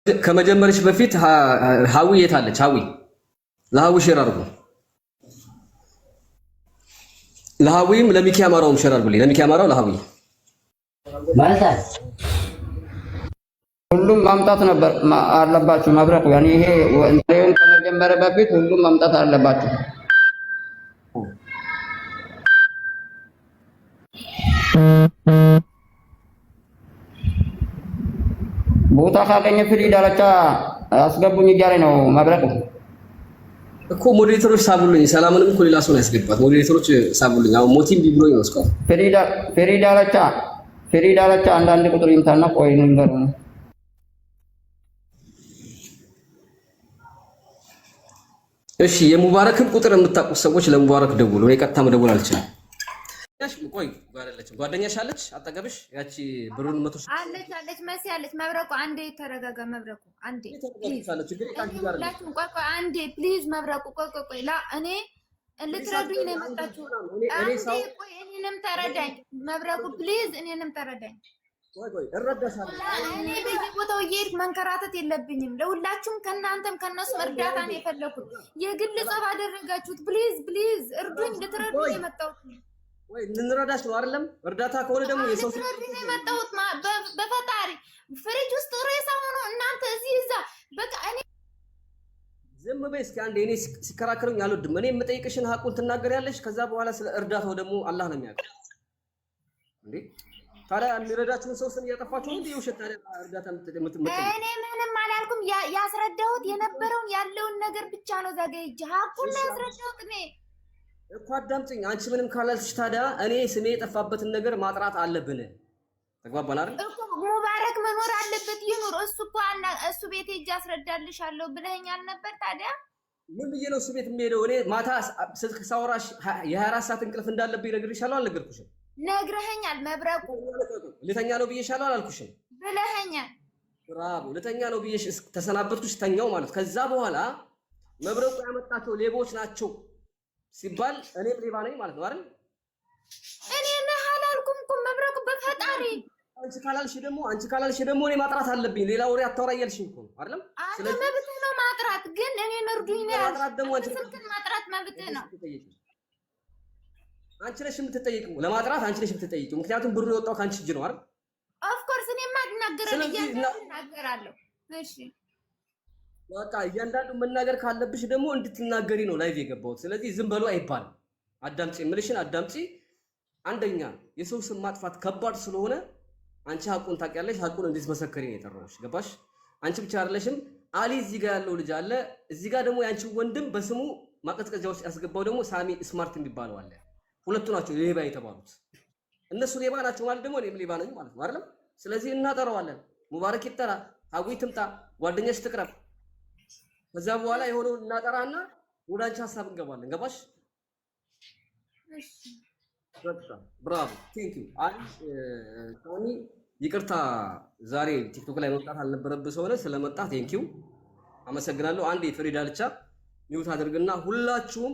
ከመጀመርሽ በፊት ሀዊ የት አለች? ሀዊ ለሀዊ ሼር አድርጉ። ለሀዊም ለሚኪ አማራውም ሼር አድርጉልኝ። ለሚኪ አማራው ለሀዊ ማለት ሁሉም ማምጣት ነበር አለባችሁ። መብረቅ ያኔ ይሄ ወንጀልን ከመጀመሪያ በፊት ሁሉም ማምጣት አለባችሁ። ቦታ ካገኘ ፍሪ ዳርቻ አስገቡኝ እያለ ነው መብረቅ እኮ። ሞዴሬተሮች ሳቡልኝ። ሰላምንም እኮ ሌላ ሰው ነው ያስገባት። ሞዴሬተሮች ሳቡልኝ። አሁን ሞቲቭ ቢብሎኝ ነው እስካሁን። ፍሪ ዳርቻ አንዳንድ ቁጥር ይምታና ቆይ ነው እንደው እሺ። የሙባረክን ቁጥር የምታውቁት ሰዎች ለሙባረክ ደውሉ። እኔ ቀጥታ መደወል አልችልም። ቆይ ጓደኛሽ አለች አጠገብሽ? ያቺ ብሩን መቶ አለች መሲ አለች። መብረቁ አንዴ ተረጋጋ። መብረቁ አንዴ አንዴ ፕሊዝ። መብረቁ ቆይ ላ እኔ ልትረዱኝ ነው የመጣችሁ። ቆይ እኔንም ተረዳኝ መብረቁ ፕሊዝ፣ እኔንም ተረዳኝ። እኔ በየቦታው እየሄድኩ መንከራተት የለብኝም። ለሁላችሁም ከእናንተም ከእነሱም እርዳታ ነው የፈለኩት። የግል ጸብ አደረጋችሁት። ፕሊዝ እርዱኝ። ልትረዱኝ የመጣሁት ወይ ልንረዳሽ ነው አይደለም? እርዳታ ከሆነ ደግሞ የሰው ልትረዱኝ ነው የመጣሁት። በፈጣሪ ፍሪጅ ውስጥ ሬሳ ሆኖ እናንተ እዚህ እዛ በቃ እኔ ዝም በይ እስኪ አንዴ። እኔ ሲከራከሩኝ አልወድም። እኔ የምጠይቅሽን ሀቁን ትናገሪያለሽ። ከዛ በኋላ ስለ እርዳታው ደግሞ አላህ ነው የሚያውቀው። እንዴ ታዲያ የሚረዳችሁን ሰው ስም እያጠፋችሁ እንዴ? ውሸት ታዲያ እርዳታ እኔ ምንም አላልኩም። ያስረዳሁት የነበረውን ያለውን ነገር ብቻ ነው። ዘገይጅ ሀቁን ነው ያስረዳሁት እኔ እኮ። አዳምጪኝ። አንቺ ምንም ካላልሽ ታዲያ እኔ ስሜ የጠፋበትን ነገር ማጥራት አለብን። ተግባባን አይደል? ሙባረክ መኖር አለበት ይኑር። እሱ ቤት ሄጄ አስረዳልሻለሁ ብለኸኛል ነበር። ታዲያ ምን ብዬ ነው እሱ ቤት የምሄደው? እኔ ማታ ስልክ ሳወራሽ የ24 ሰዓት እንቅልፍ እንዳለብኝ ነግሬሻለሁ አልነገርኩሽም? ነግረኸኛል። መብረቁ ልተኛ ነው ብዬሻለሁ አላልኩሽም? ብለኸኛል። ብራቮ። ልተኛ ነው ብዬሽ ተሰናበትኩሽ፣ ተኛው ማለት። ከዛ በኋላ መብረቁ ያመጣቸው ሌቦች ናቸው ሲባል እኔም ሌባ ነኝ ማለት ነው አይደል? እኔ ነህ አላልኩም እኮ መብረቁ። በፈጣሪ አንቺ ካላልሽ ደግሞ እኔ ማጥራት አለብኝ። ሌላ ወሬ አታወራ እያልሽኝ እኮ ነው አይደል? ስለዚህ መብትህ ነው ማጥራት፣ ግን እኔ እርዱኝ ነው ያልኩት። ማጥራት ደግሞ ስልክን ማጥራት መብትህ ነው። አንቺ ነሽ የምትጠይቂው ለማጥራት፣ አንቺ ነሽ የምትጠይቂው። ምክንያቱም ብሩ የወጣው ከአንቺ እጅ ነው አይደል? ኦፍ ኮርስ እኔ እናገራለሁ። እሺ በቃ እያንዳንዱ መናገር ካለብሽ ደግሞ እንድትናገሪ ነው ላይቭ የገባሁት። ስለዚህ ዝም በሉ አይባልም። አዳምጪ፣ የምልሽን አዳምጪ። አንደኛ የሰው ስም ማጥፋት ከባድ ስለሆነ አንቺ ሀቁን ታውቂያለሽ። ሀቁን እንድትመሰከሪ ነው የጠራሁሽ። ገባሽ? አንቺ ብቻ አይደለሽም። አሊ እዚህ ጋር ያለው ልጅ አለ። እዚህ ጋር ደግሞ ያንቺ ወንድም በስሙ ማቀዝቀዣ ውስጥ ያስገባው ደግሞ ሳሚ ስማርት የሚባለው አለ። ሁለቱ ናቸው ሌባ የተባሉት። እነሱ ሌባ ናቸው ማለት ደግሞ እኔም ሌባ ነኝ ማለት ነው አይደለም? ስለዚህ እናጠራዋለን። ሙባረክ ይጠራ፣ ሀዊ ትምጣ፣ ጓደኛሽ ትቅረብ። ከዛ በኋላ የሆነውን እናጠራና ወደ አንቺ ሀሳብ እንገባለን። ገባሽ? ብራቮ ቴንክ ዩ። ሳሚ ይቅርታ፣ ዛሬ ቲክቶክ ላይ መምጣት አልነበረብህ ሰው ነህ። ስለመጣ ቴንክ ዩ አመሰግናለሁ። አንዴ ፍሪዳ ልቻ ሚውት አድርግና ሁላችሁም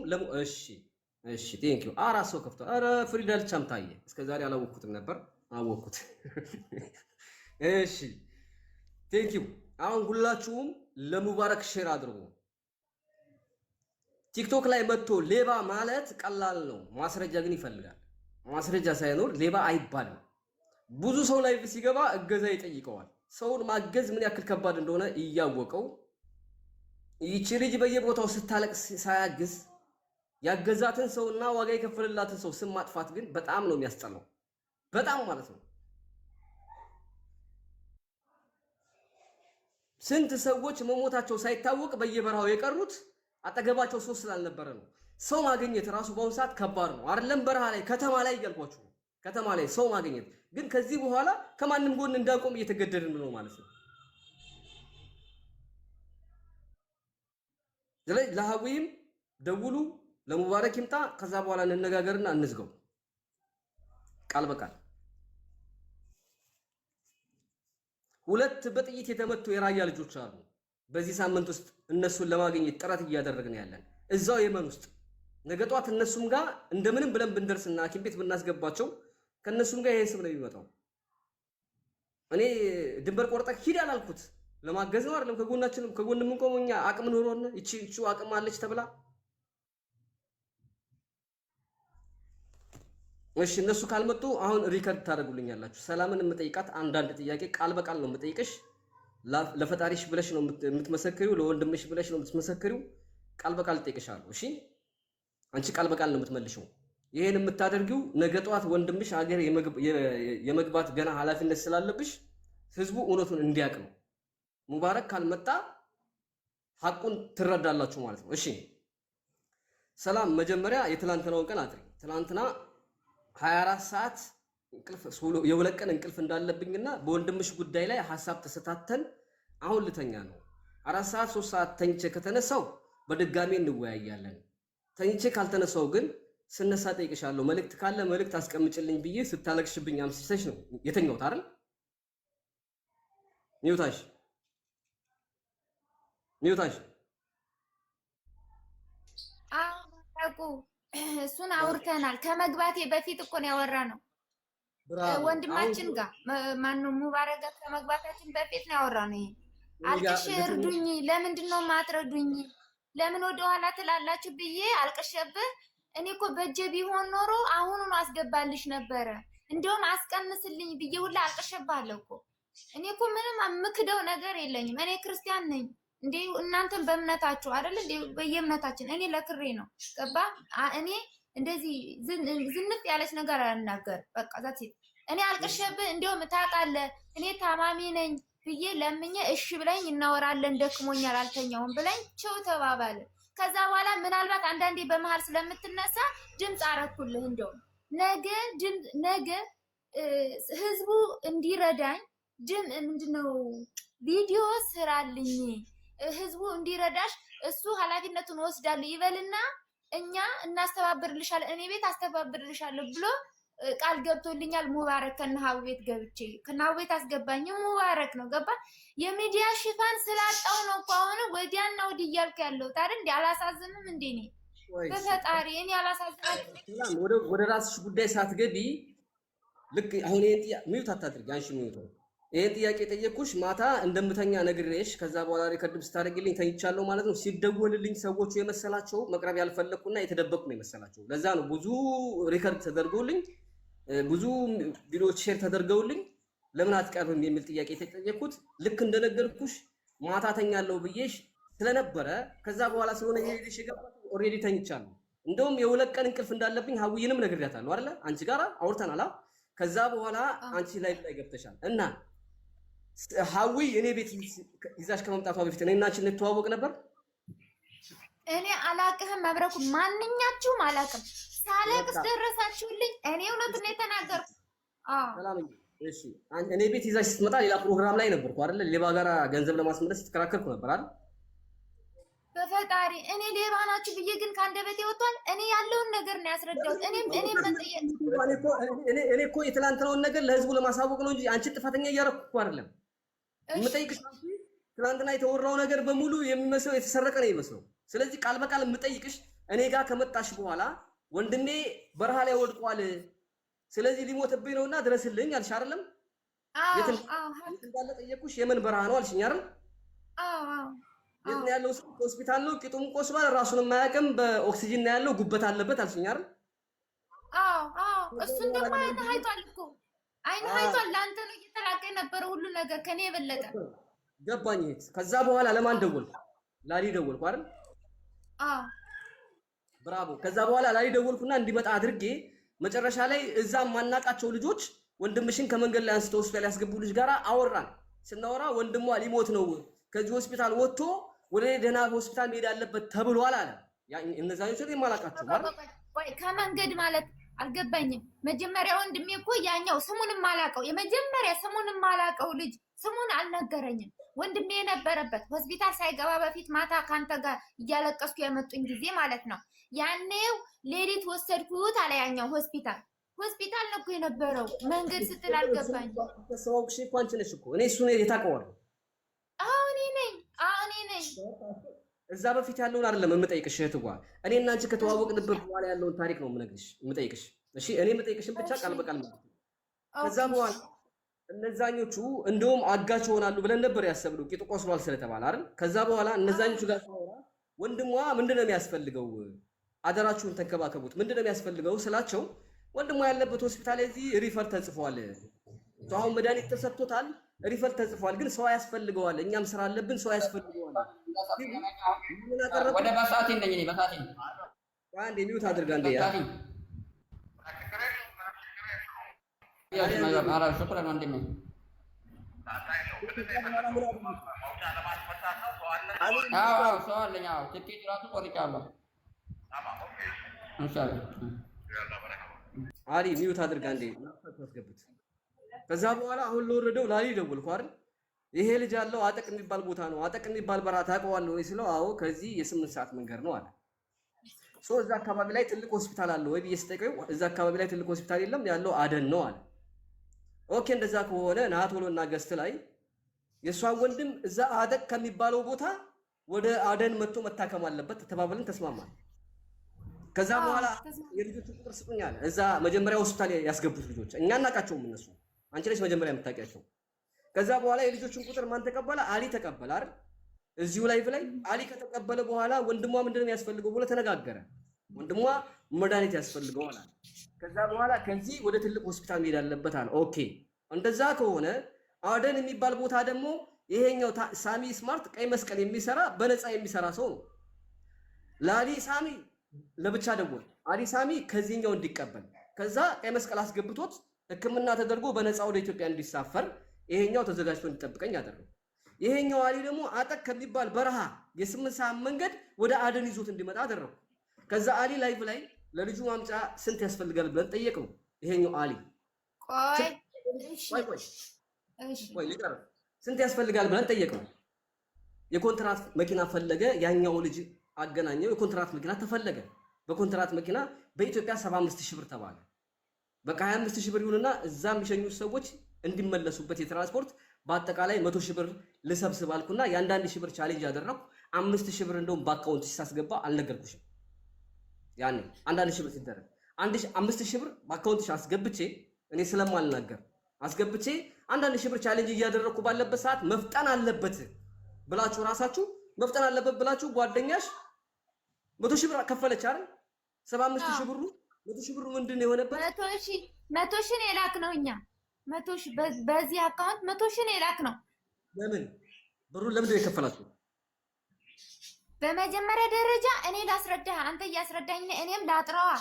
እሺ ቴንክ ዩ። አራት ሰው ከፍቷል። ኧረ ፍሪዳ ልቻም ታየ። እስከ ዛሬ አላወቅኩትም ነበር፣ አወቅኩት። እሺ ቴንክ ዩ። አሁን ሁላችሁም ለሙባረክ ሼር አድርጉ። ቲክቶክ ላይ መጥቶ ሌባ ማለት ቀላል ነው፣ ማስረጃ ግን ይፈልጋል። ማስረጃ ሳይኖር ሌባ አይባልም። ብዙ ሰው ላይቭ ሲገባ እገዛ ይጠይቀዋል። ሰውን ማገዝ ምን ያክል ከባድ እንደሆነ እያወቀው ይቺ ልጅ በየቦታው ስታለቅስ ሳያግዝ ያገዛትን ሰውና ዋጋ የከፈለላትን ሰው ስም ማጥፋት ግን በጣም ነው የሚያስጠላው። በጣም ማለት ነው። ስንት ሰዎች መሞታቸው ሳይታወቅ በየበረሃው የቀሩት አጠገባቸው ሰው ስላልነበረ ነው። ሰው ማግኘት ራሱ በአሁኑ ሰዓት ከባድ ነው አይደለም? በረሃ ላይ፣ ከተማ ላይ እያልኳችሁ ነው። ከተማ ላይ ሰው ማግኘት ግን ከዚህ በኋላ ከማንም ጎን እንዳቆም እየተገደድን ነው ማለት ነው። ስለዚህ ለሀዊም ደውሉ፣ ለሙባረክ ይምጣ። ከዛ በኋላ እንነጋገርና እንዝገው ቃል በቃል። ሁለት በጥይት የተመቱ የራያ ልጆች አሉ። በዚህ ሳምንት ውስጥ እነሱን ለማግኘት ጥረት እያደረግን ያለን እዛው የመን ውስጥ። ነገ ጧት እነሱም ጋር እንደምንም ብለን ብንደርስና ሐኪም ቤት ብናስገባቸው ከእነሱም ጋር ይሄ ስም ነው የሚመጣው። እኔ ድንበር ቆርጠህ ሂድ አላልኩት። ለማገዝ ነው አይደለም? ከጎን ምን ቆሞኛ አቅም ኖሮና እቺ አቅም አለች ተብላ እሺ እነሱ ካልመጡ አሁን ሪከርድ ታደርጉልኛላችሁ። ሰላምን የምጠይቃት አንዳንድ ጥያቄ ቃል በቃል ነው የምጠይቅሽ። ለፈጣሪሽ ብለሽ ነው የምትመሰክሪው፣ ለወንድምሽ ብለሽ ነው የምትመሰክሪው። ቃል በቃል ጠይቅሻለሁ። እሺ አንቺ ቃል በቃል ነው የምትመልሽው። ይሄን የምታደርጊው ነገ ጠዋት ወንድምሽ ሀገር የመግባት ገና ኃላፊነት ስላለብሽ ህዝቡ እውነቱን እንዲያውቅ ነው። ሙባረክ ካልመጣ ሐቁን ትረዳላችሁ ማለት ነው። እሺ ሰላም፣ መጀመሪያ የትላንትናውን ቀን አጥሪ። ትላንትና 24 ሰዓት እንቅልፍ የሁለት ቀን እንቅልፍ እንዳለብኝና በወንድምሽ ጉዳይ ላይ ሐሳብ ተሰታተን አሁን ልተኛ ነው። 4 ሰዓት 3 ሰዓት ተኝቼ ከተነሳው በድጋሚ እንወያያለን። ተኝቼ ካልተነሳው ግን ስነሳ ጠይቅሻለሁ። መልእክት ካለ መልእክት አስቀምጭልኝ ብዬ ስታለቅሽብኝ አምስሰሽ ነው የተኛሁት አይደል? ሚውታሽ አቁ እሱን አውርተናል። ከመግባቴ በፊት እኮ ነው ያወራነው ወንድማችን ጋር ማነው ሙባረክ ጋር ከመግባታችን በፊት ነው ያወራነው። አልቅሽ እርዱኝ፣ ለምንድን ነው ማትረዱኝ? ለምን ወደ ኋላ ትላላችሁ ብዬ አልቅሸብህ። እኔ እኮ በእጄ ቢሆን ኖሮ አሁኑን አስገባልሽ ነበረ። እንደውም አስቀንስልኝ ብዬ ሁላ አልቅሸባለሁ እኮ። እኔ እኮ ምንም የምክደው ነገር የለኝም። እኔ ክርስቲያን ነኝ እንዴ፣ እናንተም በእምነታችሁ አይደል እንዴ? በየእምነታችን እኔ ለክሬ ነው ገባ። እኔ እንደዚህ ዝንጥ ያለች ነገር አልናገር። በቃ ዛት እኔ አልቅሸብህ። እንደውም ታውቃለህ እኔ ታማሚ ነኝ ብዬ ለምኜ እሺ ብለኝ እናወራለን፣ ደክሞኛል አልተኛውም ብለኝ ቸው ተባባለ። ከዛ በኋላ ምናልባት አንዳንዴ በመሃል ስለምትነሳ ድምፅ አረኩልህ። እንደውም ነገ ህዝቡ እንዲረዳኝ ምንድነው ቪዲዮ ስራልኝ፣ ህዝቡ እንዲረዳሽ እሱ ኃላፊነቱን ወስዳለሁ ይበልና እኛ እናስተባብርልሻለን፣ እኔ ቤት አስተባብርልሻለሁ ብሎ ቃል ገብቶልኛል። ሙባረክ ከነሃው ቤት ገብቼ ከነሃው ቤት አስገባኝ። ሙባረክ ነው ገባ። የሚዲያ ሽፋን ስላጣው ነው እኮ አሁን ወዲያና ወዲህ እያልኩ ያለው ታዲያ እንዴ አላሳዝንም እንዴ? እኔ በፈጣሪ እኔ አላሳዝናችሁም? ወደ ራስሽ ጉዳይ ሳትገቢ ልክ አሁን ሚውት አታድርጊ። አንቺ ሚውት ነው። ይሄን ጥያቄ ጠየቅኩሽ ማታ እንደምተኛ ነግሬሽ፣ ከዛ በኋላ ሪከርድ ስታደርግልኝ ተኝቻለሁ ማለት ነው። ሲደወልልኝ ሰዎቹ የመሰላቸው መቅረብ ያልፈለኩና የተደበቁ ነው የመሰላቸው። ለዛ ነው ብዙ ሪከርድ ተደርጎልኝ ብዙ ቪዲዮዎች ሼር ተደርገውልኝ ለምን አትቀርብም የሚል ጥያቄ የተጠየቅኩት ልክ እንደነገርኩሽ ማታ ተኛለሁ ብዬሽ ስለነበረ ከዛ በኋላ ስለሆነ ይሄድሽ የገባው ኦሬዲ ተኝቻለሁ። እንደውም የሁለት ቀን እንቅልፍ እንዳለብኝ ሀዊንም ነግሬያታለሁ አይደለ? አንቺ ጋር አውርተናል። ከዛ በኋላ አንቺ ላይ ገብተሻል እና ሀዊ እኔ ቤት ይዛሽ ከመምጣቷ በፊት እኔ እና አንቺ እንተዋወቅ ነበር። እኔ አላቅህም መብረኩ፣ ማንኛችሁም አላቅም። ሳለቅስ ደረሳችሁልኝ። እኔ እውነቱን ነው የተናገርኩት። ሰላም እሺ። እኔ ቤት ይዛሽ ስትመጣ ሌላ ፕሮግራም ላይ ነበርኩ አይደለ? ሌባ ጋራ ገንዘብ ለማስመለስ የተከራከርኩ ነበር አይደል? በፈጣሪ እኔ ሌባ ናችሁ ብዬ ግን ከአንደበቴ ወጥቷል። እኔ ያለውን ነገር ነው ያስረዳሁት። እኔ እኮ የትላንትናውን ነገር ለህዝቡ ለማሳወቅ ነው እንጂ አንቺ ጥፋተኛ እያደረኩ እኮ አይደለም። የምጠይቅሽ ትላንትና የተወራው ነገር በሙሉ የሚመስለው የተሰረቀ ነው የሚመስለው። ስለዚህ ቃል በቃል የምጠይቅሽ እኔ ጋር ከመጣሽ በኋላ ወንድሜ በረሃ ላይ ወድቋል፣ ስለዚህ ሊሞትብኝ ነውና ድረስልኝ አልሽ አይደለም? የት እንዳለ ጠየቅኩሽ። የምን በረሃ ነው አልሽኝ አይደል? የት ነው ያለው? ሆስፒታል ነው። ቂጡም ቆስሏል፣ ራሱን የማያውቅም፣ በኦክሲጅን ነው ያለው፣ ጉበት አለበት አልሽኝ አይደል? እሱን ደግሞ አይነ አይቷል እኮ አይነ አይቷል። ለአንተ ነው እየተላቀ የነበረ ሁሉ ነገር ከኔ የበለጠ ገባኝ። ከዛ በኋላ ለማን ደወልኩ? ላሊ ደወልኩ አይደል? ብራቮ። ከዛ በኋላ ላሊ ደወልኩና እንዲመጣ አድርጌ መጨረሻ ላይ እዛ ማናቃቸው ልጆች ወንድምሽን ከመንገድ ላይ አንስተው ሆስፒታል ያስገቡ ልጅ ጋር አወራን። ስናወራ ወንድሟ ሊሞት ነው፣ ከዚህ ሆስፒታል ወጥቶ ወደ ደህና ሆስፒታል መሄድ አለበት ተብሏል አለ። እነዛ ልጆች የማላቃቸው ማለት ወይ ከመንገድ ማለት አልገባኝም። መጀመሪያ ወንድሜ እኮ ያኛው ስሙንም አላቀው የመጀመሪያ ስሙንም አላቀው ልጅ ስሙን አልነገረኝም። ወንድሜ የነበረበት ሆስፒታል ሳይገባ በፊት ማታ ካንተ ጋር እያለቀስኩ የመጡኝ ጊዜ ማለት ነው። ያኔው ሌሊት ወሰድኩት አለ ያኛው ሆስፒታል ነው እኮ የነበረው። መንገድ ስትል አልገባኝ። ተሰዋውሽ እኮ አንቺ ነሽ እኮ እኔ እሱ ነው የታውቀዋለሁ። እኔ ነኝ። እዛ በፊት ያለውን አይደለም የምጠይቅሽ እህትዋ። እኔ እና አንቺ ከተዋወቅንበት በኋላ ያለውን ታሪክ ነው የምነግርሽ የምጠይቅሽ። እሺ እኔ የምጠይቅሽን ብቻ ቃል በቃል ማለት ነው። ከዛ በኋላ እነዛኞቹ እንደውም አጋች ይሆናሉ ብለን ነበር ያሰብነው ቂጡ ቆስሏል ስለተባለ አይደል? ከዛ በኋላ እነዛኞቹ ጋር ሳወራ ወንድሟ ምንድነው የሚያስፈልገው? አደራችሁን ተንከባከቡት። ምንድነው የሚያስፈልገው ስላቸው ወንድሟ ያለበት ሆስፒታል እዚህ ሪፈር ተጽፏል። አሁን መድኃኒት ተሰጥቶታል፣ ሪፈር ተጽፏል። ግን ሰው ያስፈልገዋል። እኛም ስራ አለብን፣ ሰው ያስፈልገዋል። ወደ ባሳቲ ነኝ እኔ ባሳቲ አንዴ ሚውት አድርጋ እንዴ ያ ኧረ ሽኩረን ወንድሜ ሰው አለኝ። ትኬት እራሱ ቆርጫለሁ። አሊ ሚውት አድርጋ እንዴ አስገብት። ከዛ በኋላ አሁን ለወረደው ላሊ ደወልኩ አይደል? ይሄ ልጅ ያለው አጠቅ የሚባል ቦታ ነው። አጠቅ የሚባል በራ ታውቀዋለህ ወይ ስለው አዎ ከዚህ የ8 ሰዓት መንገድ ነው አለ። እዛ አካባቢ ላይ ትልቅ ሆስፒታል አለ ወይ ብዬ ስጠይቀው እዛ አካባቢ ላይ ትልቅ ሆስፒታል የለም ያለው አደን ነው አለ። ኦኬ እንደዛ ከሆነ ና ቶሎና ገስት ላይ የሷን ወንድም እዛ አጠቅ ከሚባለው ቦታ ወደ አደን መጥቶ መታከም አለበት ተባብለን ተስማማን። ከዛ በኋላ የልጆቹን ቁጥር ስጡኝ አለ። እዛ መጀመሪያ ሆስፒታል ያስገቡት ልጆች እኛ እናውቃቸውም እነሱ አንቺ ነሽ መጀመሪያ የምታውቂያቸው። ከዛ በኋላ የልጆቹን ቁጥር ማን ተቀበለ? አሊ ተቀበለ አይደል? እዚሁ ላይቭ ላይ አሊ ከተቀበለ በኋላ ወንድሟ ምንድነው የሚያስፈልገው ብሎ ተነጋገረ። ወንድሟ መድኃኒት ያስፈልገዋል አለ። ከዛ በኋላ ከዚህ ወደ ትልቅ ሆስፒታል መሄድ አለበት አለ። ኦኬ እንደዛ ከሆነ አደን የሚባል ቦታ ደግሞ ይሄኛው ሳሚ ስማርት ቀይ መስቀል የሚሰራ በነፃ የሚሰራ ሰው ነው። ላሊ ሳሚ ለብቻ ደወል አሊ ሳሚ ከዚህኛው እንዲቀበል ከዛ ቀይ መስቀል አስገብቶት ሕክምና ተደርጎ በነፃ ወደ ኢትዮጵያ እንዲሳፈር ይሄኛው ተዘጋጅቶ እንዲጠብቀኝ አደረገው። ይሄኛው አሊ ደግሞ አጠቅ ከሚባል በረሃ የ8 ሰዓት መንገድ ወደ አደን ይዞት እንዲመጣ አደረገው። ከዛ አሊ ላይቭ ላይ ለልጁ ማምጫ ስንት ያስፈልጋል ብለን ጠየቀው። ይሄኛው አሊ ቆይ ሊቀር ስንት ያስፈልጋል ብለን ጠየቀው። የኮንትራት መኪና ፈለገ። ያኛው ልጅ አገናኘው። የኮንትራት መኪና ተፈለገ። በኮንትራት መኪና በኢትዮጵያ 75000 ብር ተባለ። በቃ 25000 ብር ይሁንና እዛ የሚሸኙት ሰዎች እንዲመለሱበት የትራንስፖርት በአጠቃላይ 100000 ብር ልሰብስብ አልኩና የአንዳንድ ሺህ ብር ቻሌንጅ ያደረኩ 5000 ብር እንደውም በአካውንት ሲሳስገባ አልነገርኩሽም። ያኔ አንዳንድ ሺህ ብር ሲደረግ 5000 ብር በአካውንት አስገብቼ እኔ ስለማልናገር አስገብቼ አንዳንድ ሺህ ብር ቻሌንጅ እያደረኩ ባለበት ሰዓት መፍጠን አለበት ብላችሁ ራሳችሁ መፍጠን አለበት ብላችሁ ጓደኛሽ 100000 ብር ከፈለች አይደል? 75000 ብሩ 100000 ብሩ ምንድን የሆነበት 100000 የላክ ነው እኛ 100000 በዚህ አካውንት 100000 የላክ ነው። ለምን ብሩን ለምንድን ነው የከፈላችሁ? በመጀመሪያ ደረጃ እኔ ላስረዳህ፣ አንተ እያስረዳኝ እኔም ላጥራዋ።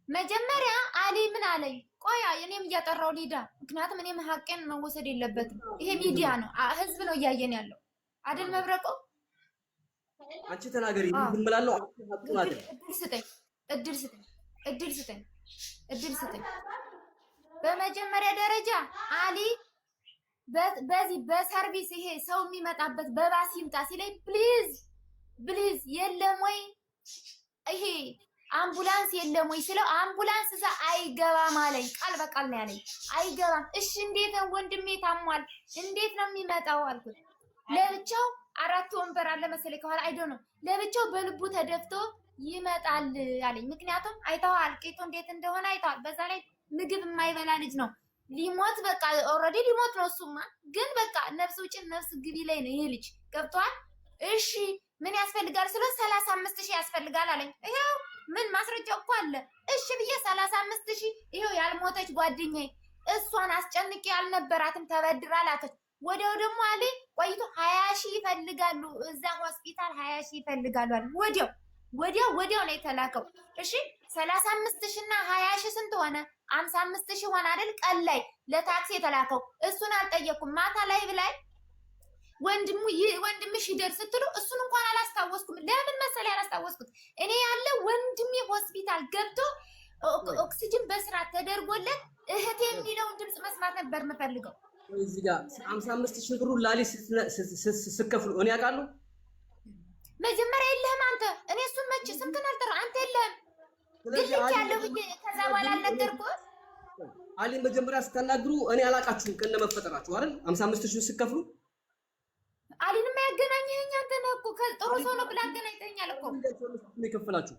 መጀመሪያ አሊ ምን አለኝ? ቆያ እኔም እያጠራው ሊዳ፣ ምክንያቱም እኔም ሀቄን መወሰድ የለበትም። ይሄ ሚዲያ ነው፣ ህዝብ ነው እያየን ያለው አይደል? መብረቆ አንቺ ተናገሪ። ምን ብላለሁ? እድል ስጠኝ። በመጀመሪያ ደረጃ አሊ በዚህ በሰርቪስ ይሄ ሰው የሚመጣበት በባስ ይምጣ ሲለኝ ፕሊዝ የለም ወይ ይሄ አምቡላንስ የለም ወይ ስለው አምቡላንስ እዛ አይገባም አለኝ። ቃል በቃል ነው ያለኝ፣ አይገባም። እሺ እንዴት ነው ወንድሜ ታሟል፣ እንዴት ነው የሚመጣው አልኩት። ለብቻው 4 ወንበር አለ መሰለኝ ከኋላ አይዶ ነው፣ ለብቻው በልቡ ተደፍቶ ይመጣል አለኝ። ምክንያቱም አይተዋል ቂጡ እንዴት እንደሆነ አይተዋል። በዛ ላይ ምግብ የማይበላ ልጅ ነው፣ ሊሞት በቃ ኦልሬዲ ሊሞት ነው። እሱማ ግን በቃ ነፍስ ውጭ ነፍስ ግቢ ላይ ነው ይሄ ልጅ ገብቷል። እሺ ምን ያስፈልጋል ስለ 35000 ያስፈልጋል አለኝ። ይሄው ምን ማስረጃው እኮ አለ። እሺ ብዬ 35000 ይሄው ያልሞተች ጓደኛዬ እሷን አስጨንቄ አልነበራትም ተበድራ ላከች። ወዲያው ደግሞ አለ ቆይቶ 20000 ይፈልጋሉ እዛ ሆስፒታል 20000 ይፈልጋሉ አለ። ወዲያው ነው የተላከው። እሺ 35000 እና 20000 ስንት ሆነ? 55000 ሆነ አይደል? ቀን ላይ ለታክሲ የተላከው እሱን አልጠየኩም። ማታ ላይ ብላይ ወንድምሽ ይደርስ ስትሉ እሱን እንኳን አላስታወስኩም። ለምን መሰለኝ ያላስታወስኩት? እኔ ያለ ወንድሜ ሆስፒታል ገብቶ ኦክሲጅን በስርዓት ተደርጎለት እህቴ የሚለውን ድምፅ መስማት ነበር የምፈልገው። እዚህ ጋር 55000 ብሩ ላሊ ስትከፍሉ እኔ አውቃለሁ። መጀመሪያ የለህም አንተ። እኔ እሱን መቼ ስምክን አልጠራ አንተ የለህም። ግልጽ ያለው ብዬ ከዛ በኋላ አልነገርኩህ። አሊ መጀመሪያ ስታናግሩ እኔ አላውቃችሁም ከነ መፈጠራችሁ አይደል? 55000 ስትከፍሉ አሊንም ያገናኘኸኝ አንተ ነህ እኮ። ጥሩ ሰው ነው ብለህ አገናኝተኸኛል እኮ። የከፈላችሁ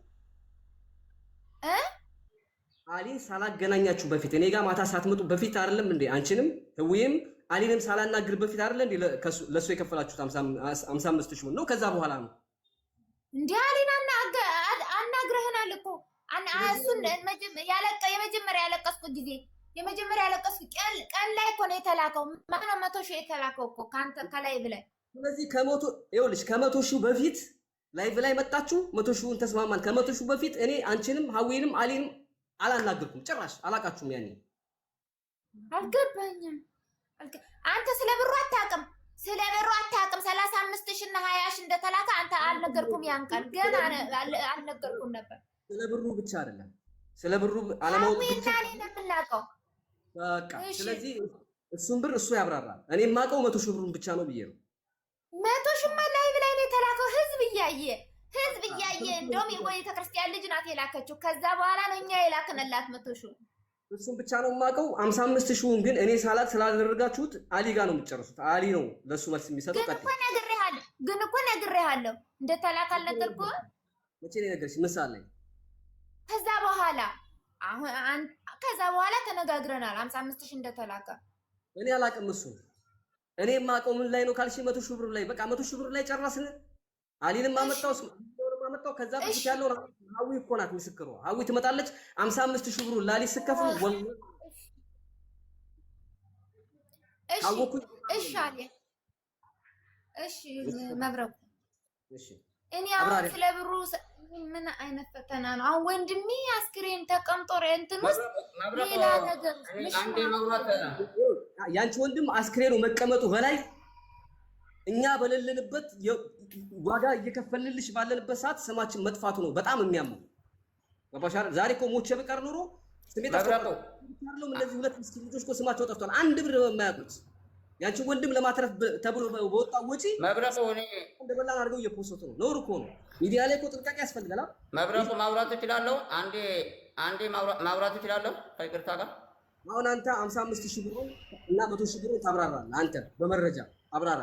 አሊን ሳላገናኛችሁ በፊት እኔ ጋር ማታ ሳትመጡ በፊት አይደለም እንዴ? አንቺንም ህውይም አሊንም ሳላናግር በፊት አይደለም እንዴ ለሱ የከፈላችሁት 55 ሺህ ነው? ከዛ በኋላ ነው እንዴ? አሊን አናግረህናል እኮ እሱን የመጀመሪያ ያለቀስኩት ጊዜ የመጀመሪያ ያለቀስኩት ቀን ላይ እኮ ነው የተላከው። ማነው 100 ሺህ የተላከው እኮ ካንተ ከላይ ብለህ። ስለዚህ ከመቶ ሺህ በፊት ላይቭ ላይ መጣችሁ 100 ሺውን ተስማማን። ከ100 ሺህ በፊት እኔ አንቺንም ሀዊንም አሊንም አላናገርኩም፣ ጭራሽ አላቃችሁም። ያኔ አልገባኝም። አንተ ስለ ብሩ አታውቅም፣ 35 ሺህ እና 20 ሺህ እንደተላከ አንተ አልነገርኩም። ያን ቀን ገና አልነገርኩም ነበር። ስለ ብሩ ብቻ አይደለም፣ ስለ ብሩ አለማወቅ ብቻ ነው። በቃ ስለዚህ እሱን ብር እሱ ያብራራል። እኔ የማውቀው 100 ሺህ ብሩን ብቻ ነው ብዬ ነው። 100 ሺህ ላይ ላይ ነው የተላከው፣ ህዝብ እያየ እንደውም የቤተ ክርስቲያን ልጅ ናት የላከችው። ከዛ በኋላ ነው እኛ የላክንላት 100 ሺህ። እሱን ብቻ ነው የማውቀው። 55 ሺውን ግን እኔ ሳላቅ ስላደረጋችሁት አሊ ጋር ነው የምትጨርሱት። አሊ ነው ለሱ መልስ የሚሰጠው። ግን እኮ ነግሬሃለሁ እንደተላከ አልነገርኩህም? መቼ ነው የነገርሽ? ምሳሌ ላይ ከዛ በኋላ ተነጋግረናል 55 ሺህ እንደተላከ። እኔ አላውቅም። እሱ እኔ የማውቀው ምን ላይ ነው ካልሽ 100 ሺህ ብር ላይ በቃ 100 ሺህ ብር ላይ ጨረስን። አሊንም አመጣው ከዛ በፊት ያለው ሀዊ እኮ ናት ምስክሯ። ሀዊ ትመጣለች 55 ሺህ ብሩ ላሊ ስከፍል እሺ መብረቁ እኔ አሁን ስለ ብሩ ምን አይነት ፈተና ነው አሁን? ወንድሜ አስክሬን ተቀምጦ እንትን ውስጥ ሌላ ነገር ያንቺ ወንድም አስክሬኑ መቀመጡ በላይ እኛ በሌለንበት ዋጋ እየከፈልልሽ ባለንበት ሰዓት ስማችን መጥፋቱ ነው በጣም የሚያመው። ባባሻር ዛሬ እኮ ሞቼ በቀር ኖሮ ስሜት አስተካክለው እንደዚህ ሁለት ምስኪን ልጆች እኮ ስማቸው ጠፍቷል። አንድ ብር የማያውቁት ያንቺ ወንድም ለማትረፍ ተብሎ በወጣው ወጪ መብረቁ እኔ እንደበላን አድርገው እየፖስቱ ነው። ኖር እኮ ነው። ሚዲያ ላይ እኮ ጥንቃቄ ያስፈልጋል። መብረቁ ማውራት እችላለሁ። አንዴ ማውራት እችላለሁ ከይቅርታ ጋር። አሁን አንተ 55 ሺህ ብር እና 100 ሺህ ብር ታብራራለህ። አንተ በመረጃ አብራራ።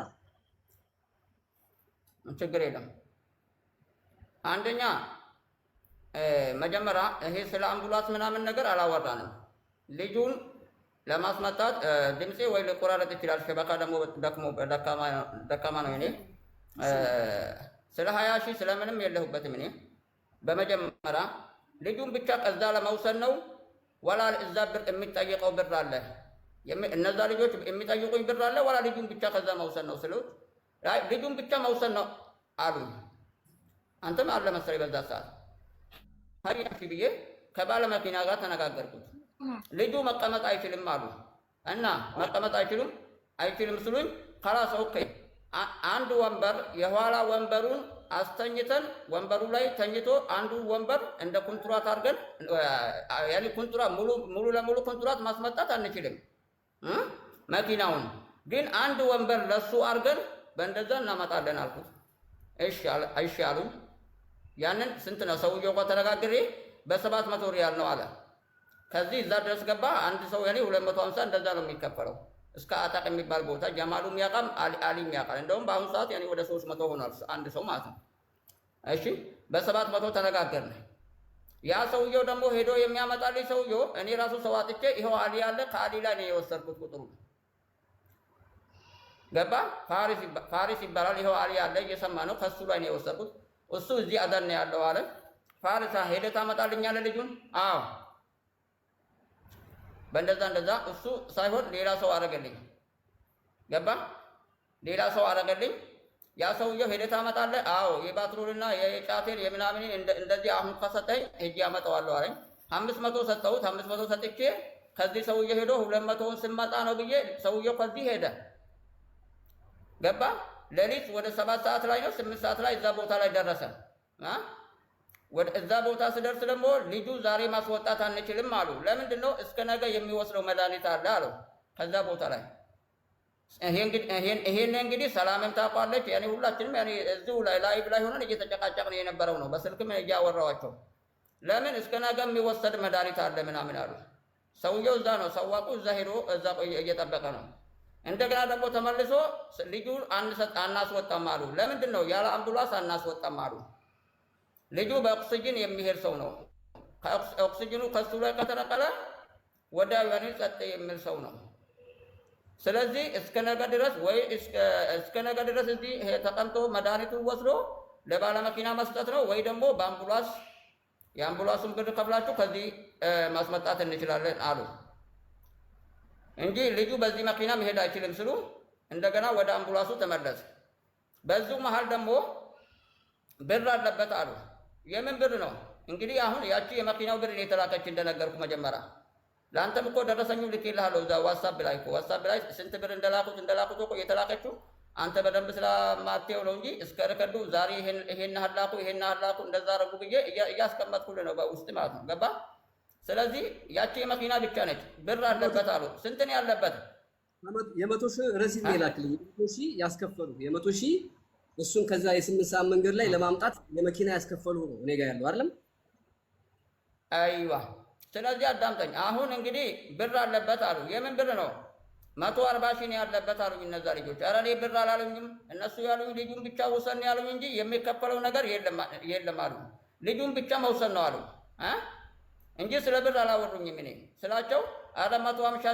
ችግር የለም። አንደኛ መጀመሪያ ይሄ ስለ አምቡላንስ ምናምን ነገር አላወራንም። ልጁን ለማስመጣት ድምፄ ወይ ሊቆራረጥ ይችላል። ሸበካ ደግሞ ደካማ ነው። እኔ ስለ 20 ሺህ ስለምንም የለሁበትም። እኔ በመጀመሪያ ልጁን ብቻ ከዛ ለመውሰድ ነው ወላ እዛ ብር የሚጠየቀው ብር አለ። እነዛ ልጆች የሚጠይቁኝ ብር አለ ወላ ልጁን ብቻ ከዛ መውሰድ ነው ስሉት ልጁን ብቻ መውሰድ ነው አሉኝ። አንተም አለ መሰለኝ በዛ ሰዓት ሀሪያሽ ብዬ ከባለ መኪና ጋር ተነጋገርኩት። ልጁ መቀመጥ አይችልም አሉ እና መቀመጥ አይችልም ስሉኝ ከራስ ኦኬ አንድ ወንበር የኋላ ወንበሩን አስተኝተን ወንበሩ ላይ ተኝቶ አንዱ ወንበር እንደ ኮንትራት አድርገን ያኔ ኮንትራት ሙሉ ለሙሉ ኮንትራት ማስመጣት አንችልም። መኪናውን ግን አንድ ወንበር ለሱ አድርገን በእንደዛ እናመጣለን አልኩት። እሺ አሉኝ። ያንን ስንት ነው ሰውየው ጋር ተነጋግሬ በ700 ሪያል ነው አለ። ከዚህ እዛ ድረስ ገባ። አንድ ሰው ያኔ 250 እንደዛ ነው የሚከፈለው። እስከ አጣቅ የሚባል ቦታ ጀማሉ የሚያውቃም አሊ የሚያውቃል። እንደውም በአሁኑ ሰዓት ያኔ ወደ 300 ሆኗል አንድ ሰው ማለት ነው። እሺ በ700 ተነጋገርን። ያ ሰውየው ደግሞ ሄዶ የሚያመጣልኝ ሰውየው እኔ ራሱ ሰው አጥቼ ይኸው አሊ ያለ ከአሊ ላይ ነው የወሰድኩት ቁጥሩ ገባ። ፋሪስ ይባላል። ይኸው አሊ ያለ እየሰማ ነው። ከሱ ላይ ነው የወሰድኩት። እሱ እዚህ አደን ነው ያለው አለ። ፋሪሳ ሄደህ ታመጣልኛለህ ልጁን? አዎ በእንደዛ እሱ ሳይሆን ሌላ ሰው አደረገልኝ። ገባ ሌላ ሰው አደረገልኝ። ያ ሰውየው ሄደህ ታመጣለህ? አዎ የባትሮልና የጫቴን የምናምን እንደዚህ አሁን ከሰጠኝ ሄጄ አመጣዋለሁ አለኝ። 500 ሰጠሁት። 500 ሰጥቼ ከዚህ ሰውየው ሄዶ 200ውን ስመጣ ነው ብዬ ሰውየው ከዚህ ሄደ። ገባ ሌሊት ወደ 7 ሰዓት ላይ ነው 8 ሰዓት ላይ እዛ ቦታ ላይ ደረሰ። ወደ እዛ ቦታ ስደርስ ደግሞ ልጁ ዛሬ ማስወጣት አንችልም አሉ። ለምንድን ነው? እስከ ነገ የሚወስደው መድኃኒት አለ አለው። ከዛ ቦታ ላይ ይሄን እንግዲህ ሰላምም ታውቃለች። ያኔ ሁላችንም ያኔ እዚሁ ላይ ላይቭ ላይ ሆነን እየተጨቃጨቅን የነበረው ነው። በስልክም እያወራኋቸው ለምን እስከ ነገ የሚወሰድ መድኃኒት አለ ምናምን አሉ። ሰውየው እዛ ነው ሰዋቁ እዛ ሄዶ እዛ እየጠበቀ ነው። እንደገና ደግሞ ተመልሶ ልጁ አናስወጣም አሉ። ለምንድን ነው? ያለ አምቡላንስ አናስወጣም አሉ። ልጁ በኦክሲጅን የሚሄድ ሰው ነው። ኦክሲጅኑ ከሱ ላይ ከተነቀለ ወዲያው ያኔ ጸጥ የሚል ሰው ነው። ስለዚህ እስከ ነገ ድረስ እዚህ ተቀምጦ መድኃኒቱን ወስዶ ለባለመኪና መስጠት ነው ወይ ደግሞ በአምቡላንስ የአምቡላንሱን ብር ከፍላችሁ ከዚህ ማስመጣት እንችላለን አሉ እንጂ ልጁ በዚህ መኪና መሄድ አይችልም ስሉ እንደገና ወደ አምቡላንሱ ተመለሰ። በዚሁ መሀል ደግሞ ብር አለበት አሉ። የምን ብር ነው እንግዲህ? አሁን ያቺ የመኪናው ብር የተላከች እንደነገርኩ መጀመሪያ ለአንተም እኮ ደረሰኙ ልኬልሃለሁ እዛ ዋትስአፕ ላይ ስንት ብር እንደላኩት እኮ የተላከችው አንተ በደንብ ስለማትየው ነው እንጂ እስከ ርከዱ ዛሬ ይሄን ሀላኩ እንደዛ አረጉ ብዬ እያስቀመጥኩልህ ነው በውስጥ ማለት ነው። ገባ? ስለዚህ ያቺ የመኪና ብቻ ነች። ብር አለበት አሉ። ስንት ነው ያለበት? 100 ሺህ ረሲድ ይላክልኝ። 100 ሺህ ያስከፈሉ 100 ሺህ እሱን ከዛ የ8 ሰዓት መንገድ ላይ ለማምጣት የመኪና ያስከፈሉ ነው እኔ ጋር ያለው አይደለም። አይዋ ስለዚህ አዳምጠኝ። አሁን እንግዲህ ብር አለበት አሉ። የምን ብር ነው? 140 ሺህ ነው ያለበት አሉኝ እነዛ ልጆች። ኧረ እኔ ብር አላሉኝም እነሱ ያሉኝ ልጁን ብቻ ውሰን ያሉኝ እንጂ የሚከፈለው ነገር የለም አሉ። ልጁን ብቻ መውሰን ነው አሉ እንጂ ስለ ብር አላወሩኝም። እኔ ስላቸው ኧረ 150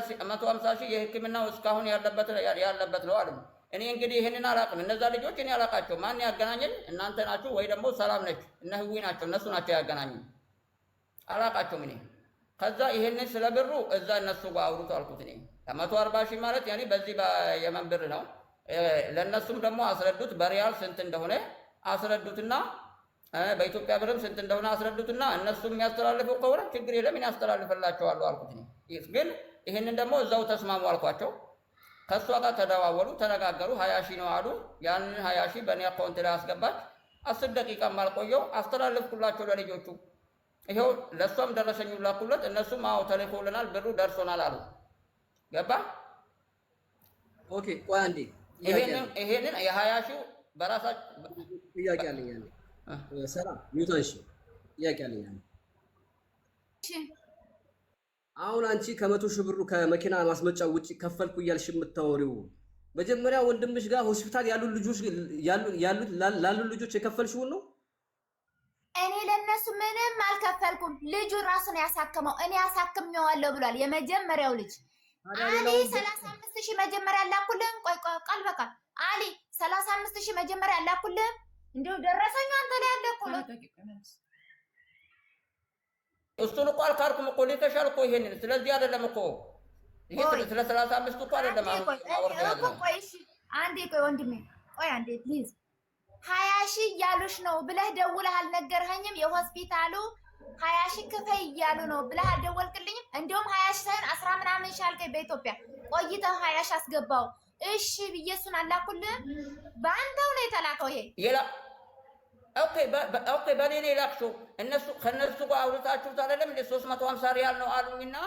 ሺህ የሕክምናው እስካሁን ያለበት ነው አሉ። እኔ እንግዲህ ይህንን አላውቅም። እነዛ ልጆች እኔ አላውቃቸው። ማን ያገናኘን? እናንተ ናችሁ ወይ ደግሞ ሰላም ነች እነ ህዊ ናቸው። እነሱ ናቸው ያገናኙኝ። አላውቃቸውም እኔ። ከዛ ይሄንን ስለ ብሩ እዛ እነሱ ጋር አውሩት አልኩት። እኔ 140 ሺህ ማለት ያኔ በዚህ በየመን ብር ነው። ለእነሱም ደግሞ አስረዱት በሪያል ስንት እንደሆነ አስረዱትና በኢትዮጵያ ብርም ስንት እንደሆነ አስረዱትና እነሱ የሚያስተላልፈው ከሆነ ችግር የለም እኔ አስተላልፈላቸዋለሁ አልኩት። እኔ ግን ይሄንን ደግሞ እዛው ተስማሙ አልኳቸው። ከእሷ ጋር ተደዋወሉ፣ ተነጋገሩ። 20 ሺህ ነው አሉ። ያንን 20 ሺህ በእኔ አካውንት ላይ አስገባች። 10 ደቂቃም አልቆየው አስተላልፍኩላቸው ለልጆቹ። ይሄው ለእሷም ደረሰኙ ላኩለት። እነሱም አዎ ተልኮልናል ብሩ ደርሶናል አሉ። ገባ? ኦኬ ቆይ አንዴ ይሄንን የ20 ሺህ በራሳቸው ጥያቄ አለኝ ያለ ሰላም ሚውታን እሺ ጥያቄ አለኝ ያለ አሁን አንቺ ከ100 ሺህ ብሩ ከመኪና ማስመጫው ውጪ ከፈልኩ እያልሽ የምታወሪው መጀመሪያ ወንድምሽ ጋር ሆስፒታል ያሉ ልጆች የከፈልሽውን ነው? እኔ ለነሱ ምንም አልከፈልኩም። ልጁ ራሱን ያሳከመው እኔ ያሳክመዋለሁ ብሏል። የመጀመሪያው ልጅ አሊ 35 ሺህ መጀመሪያ ያላኩልህም። ቆይ ቃል በቃል አሊ 35 ሺህ መጀመሪያ ያላኩልህም። እንደው ደረሰኝ አንተ ላይ ያለኩ እሱን እኮ አልካርኩም እኮ ልከሻል እኮ ይሄንን። ስለዚህ አይደለም እኮ ይሄ ስለ 35 እኮ አይደለም። ቆይ እሺ አንዴ ቆይ ወንድሜ ቆይ አንዴ ፕሊዝ 20 ሺህ እያሉሽ ነው ብለህ ደውለህ አልነገርኸኝም? የሆስፒታሉ 20 ሺህ ክፈይ እያሉ ነው ብለህ አልደወልክልኝም? እንደውም 20 ሺህ ሳይሆን 10 ምናምን ሺህ አልከኝ። በኢትዮጵያ ቆይተህ 20 ሺህ አስገባው። እሺ ብዬ እሱን አላኩልህም። በአንተው ነው የተላከው ይሄ ኦኬ በኔ ነው የላክሽው። ከእነሱ ጋር አውርታችሁት አይደለም እንደ 350 ሪያል ነው አሉኝና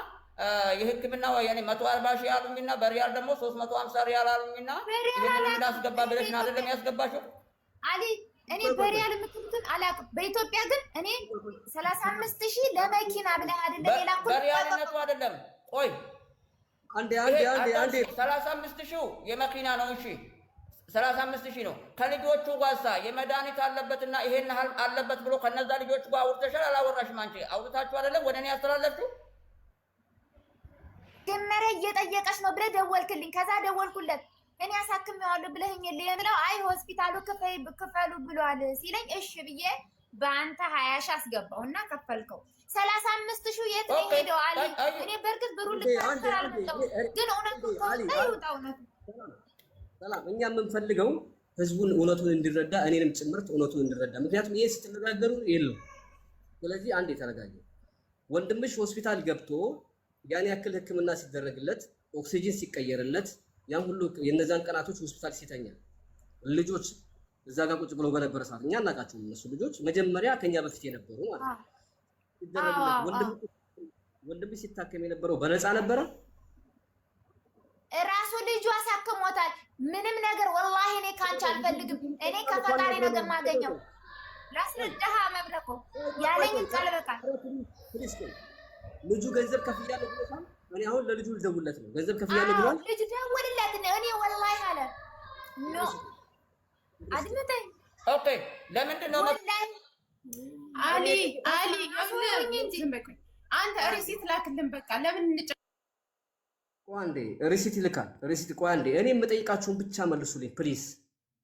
የሕክምና ያኔ 140 ሺህ አሉኝና በሪያል ደግሞ 350 ሪያል አሉኝና ይሄንን እንዳስገባ ብለሽ ነው አይደለም ያስገባሽው? አሊ እኔ በሪያል የምትሉትን አላውቅም። በኢትዮጵያ ግን እኔ 35 ሺህ ለመኪና ብለህ አይደለም የላኩት። በሪያልነቱ አይደለም። ቆይ አንዴ 35 ሺህ የመኪና ነው። እሺ 35 ሺህ ነው። ከልጆቹ ጋርሳ የመድኃኒት አለበትና ይሄን አለበት ብሎ ከነዛ ልጆቹ ጋር አውርተሻል አላወራሽም? አንቺ አውርታችሁ አይደለም ወደ እኔ ያስተላለፍሽው? መጀመሪያ እየጠየቀሽ ነው ብለህ ደወልክልኝ። ከዛ ደወልኩለት እኔ አሳክሜዋለሁ ብለህኝ የምለው አይ ሆስፒታሉ ክፈሉ ብሏል ሲለኝ እሺ ብዬ በአንተ 20 ሺህ አስገባው እና ከፈልከው። 35 ሺህ የት ነው ሄደው? አሊ እኔ በርግጥ ብሩ ልታስተር አልመጣው ግን እውነቱ ይውጣው ነው። ሰላም እኛ የምንፈልገው ህዝቡን እውነቱን እንዲረዳ እኔንም ጭምርት እውነቱን እንዲረዳ። ምክንያቱም ይሄ ስትነጋገሩ የለው። ስለዚህ አንዴ ተረጋጊ። ወንድምሽ ሆስፒታል ገብቶ ያን ያክል ህክምና ሲደረግለት ኦክሲጅን ሲቀየርለት ያን ሁሉ የነዛን ቀናቶች ሆስፒታል ሲተኛ ልጆች እዛ ጋር ቁጭ ብለው በነበረ ሰዓት እኛ እናውቃቸውም። እነሱ ልጆች መጀመሪያ ከኛ በፊት የነበሩ ማለት ሲደረግለት ወንድምሽ ሲታከም የነበረው በነፃ ነበረ። ራሱ ልጁ አሳክሞታል። ምንም ነገር ወላሂ እኔ ካንቺ አልፈልግም። እኔ ከፈጣሪ ነው የማገኘው። ላስረዳህ መብለኮ ያለኝ ቃል በቃል ልጁ ገንዘብ ከፍያለሁ ብሎታል። እኔ አሁን ለልጁ ልደውልለት ነው። ገንዘብ ከፍያለሁ ብሏል። ልጁ ደውልለት ነው። እኔ ወላሂ አለ ኖ አድምጠኝ። ኦኬ ለምንድን ነው አሊ አንተ ሪሲት ላክልን በቃ ለምን ቆይ አንዴ ሪሲት ይልካል። ሪሲት ቆይ አንዴ እኔ የምጠይቃችሁን ብቻ መልሱልኝ ፕሊዝ።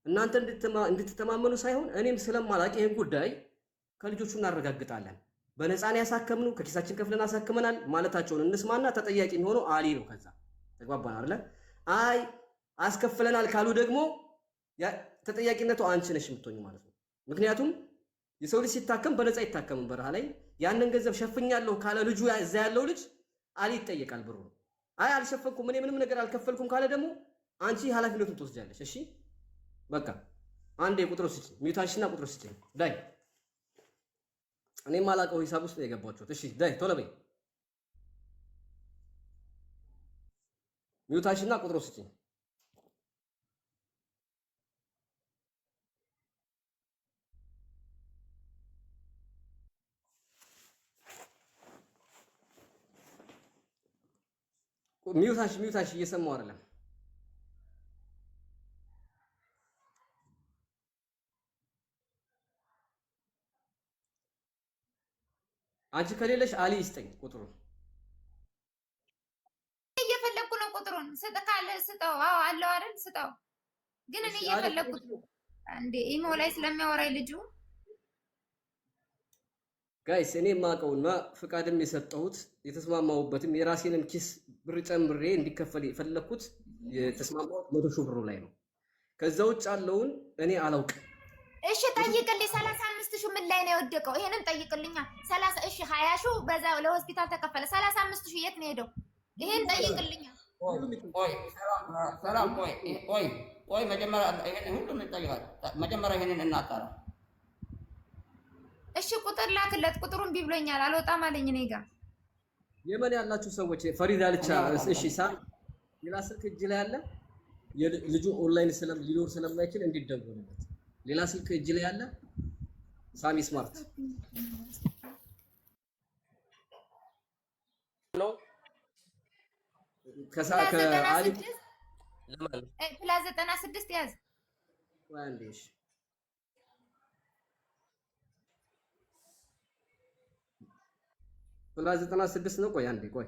እናንተ እንድትተማመኑ ሳይሆን እኔም ስለማላቅ ይሄን ጉዳይ ከልጆቹ እናረጋግጣለን። በነፃን ያሳከምኑ ከኪሳችን ከፍለን አሳክመናል ማለታቸውን እንስማና ተጠያቂ የሚሆነው አሊ ነው። ከዛ ተግባባን አይደለ? አይ አስከፍለናል ካሉ ደግሞ ተጠያቂነቱ አንቺ ነሽ የምትሆኚ ማለት ነው። ምክንያቱም የሰው ልጅ ሲታከም በነፃ ይታከምን በረሃ ላይ ያንን ገንዘብ ሸፍኛለሁ ካለ ልጁ እዛ ያለው ልጅ አሊ ይጠየቃል ብሩ። አይ አልሸፈንኩም እኔ ምንም ነገር አልከፈልኩም ካለ ደግሞ አንቺ ኃላፊነቱን ትወስጃለሽ። እሺ በቃ አንዴ ቁጥሩ ስጪ፣ ሚውታሽና ቁጥሩ ስጪ ዳይ። እኔ ማላውቀው ሂሳብ ውስጥ ነው የገባችሁት። እሺ ዳይ ቶሎ በይ፣ ሚውታሽና ቁጥሩ ስጪ። ሚውታሽ እየሰማሁ አይደለም። አንቺ ከሌለሽ አሊ ይስጠኝ ቁጥሩን። እየፈለኩ ነው ቁጥሩን። ስጥ ካለ ስጠው። አዎ አለው አይደል? ስጠው። ግን እኔ እየፈለኩት እንዴ ኢሞ ላይ ስለሚያወራኝ ልጁ ጋይስ እኔ ማቀውና ፍቃድም የሰጠሁት የተስማማሁበትም የራሴንም ኪስ ብር ጨምሬ እንዲከፈል የፈለኩት የተስማማሁት 100 ሺህ ብር ላይ ነው። ከዛ ውጭ ያለውን እኔ አላውቅም። እሺ ጠይቅልኝ። 35 ሺህ ምን ላይ ነው የወደቀው? ይሄንን ጠይቅልኛ። 30 እሺ 20 ሺህ በዛ ለሆስፒታል ተከፈለ። 35 ሺህ የት ነው ሄደው? ይሄን ጠይቅልኛ። ሰላም ቆይ መጀመሪያ ይሄን ሁሉም እንጠይቃለን። መጀመሪያ ይሄንን እናጣራ። እሺ ቁጥር ላክለት። ቁጥሩን ቢብሎኛል አልወጣም አለኝ እኔ ጋር። የመን ያላችሁ ሰዎች ፈሪዳ ልቻ እሺ ሌላ ስልክ እጅ ላይ አለ። ልጁ ኦንላይን ሊኖር ስለማይችል እንዲደወልለት ሌላ ስልክ እጅ ላይ አለ። ሳሚ ስማርት ነው ከአሊ ለማለት ፕላስ 96 ያዝ ዋንዴሽ ፕላስ 96 ነው። ቆይ አንዴ ቆይ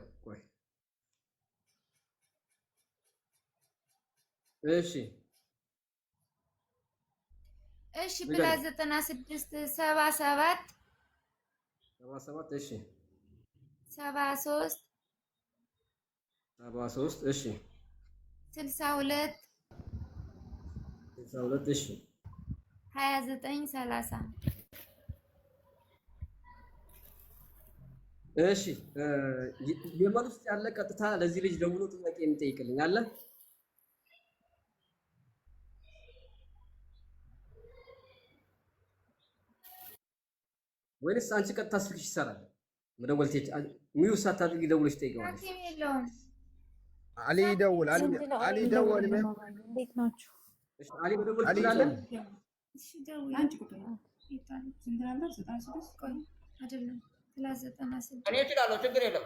እሺ ፕላስ 96 77 እሺ 73 እሺ 62 እሺ 29 30 እሺ የመን ውስጥ ያለ ቀጥታ ለዚህ ልጅ ደውሎ ጥያቄ የሚጠይቅልኝ አለ። ወይስ አንቺ ቀጥታ ስልክሽ ይሰራል? መደወል ሚውት ሳታድርጊ ደውለሽ ትጠይቀዋለሽ። አሊ ደውል። እንዴት ናችሁ? እሺ አሊ መደወል ትችላለህ? እሺ ደውል። አንቺ ቁጥር አይደለም ፕላስ 96 እኔ እችላለሁ፣ ችግር የለም።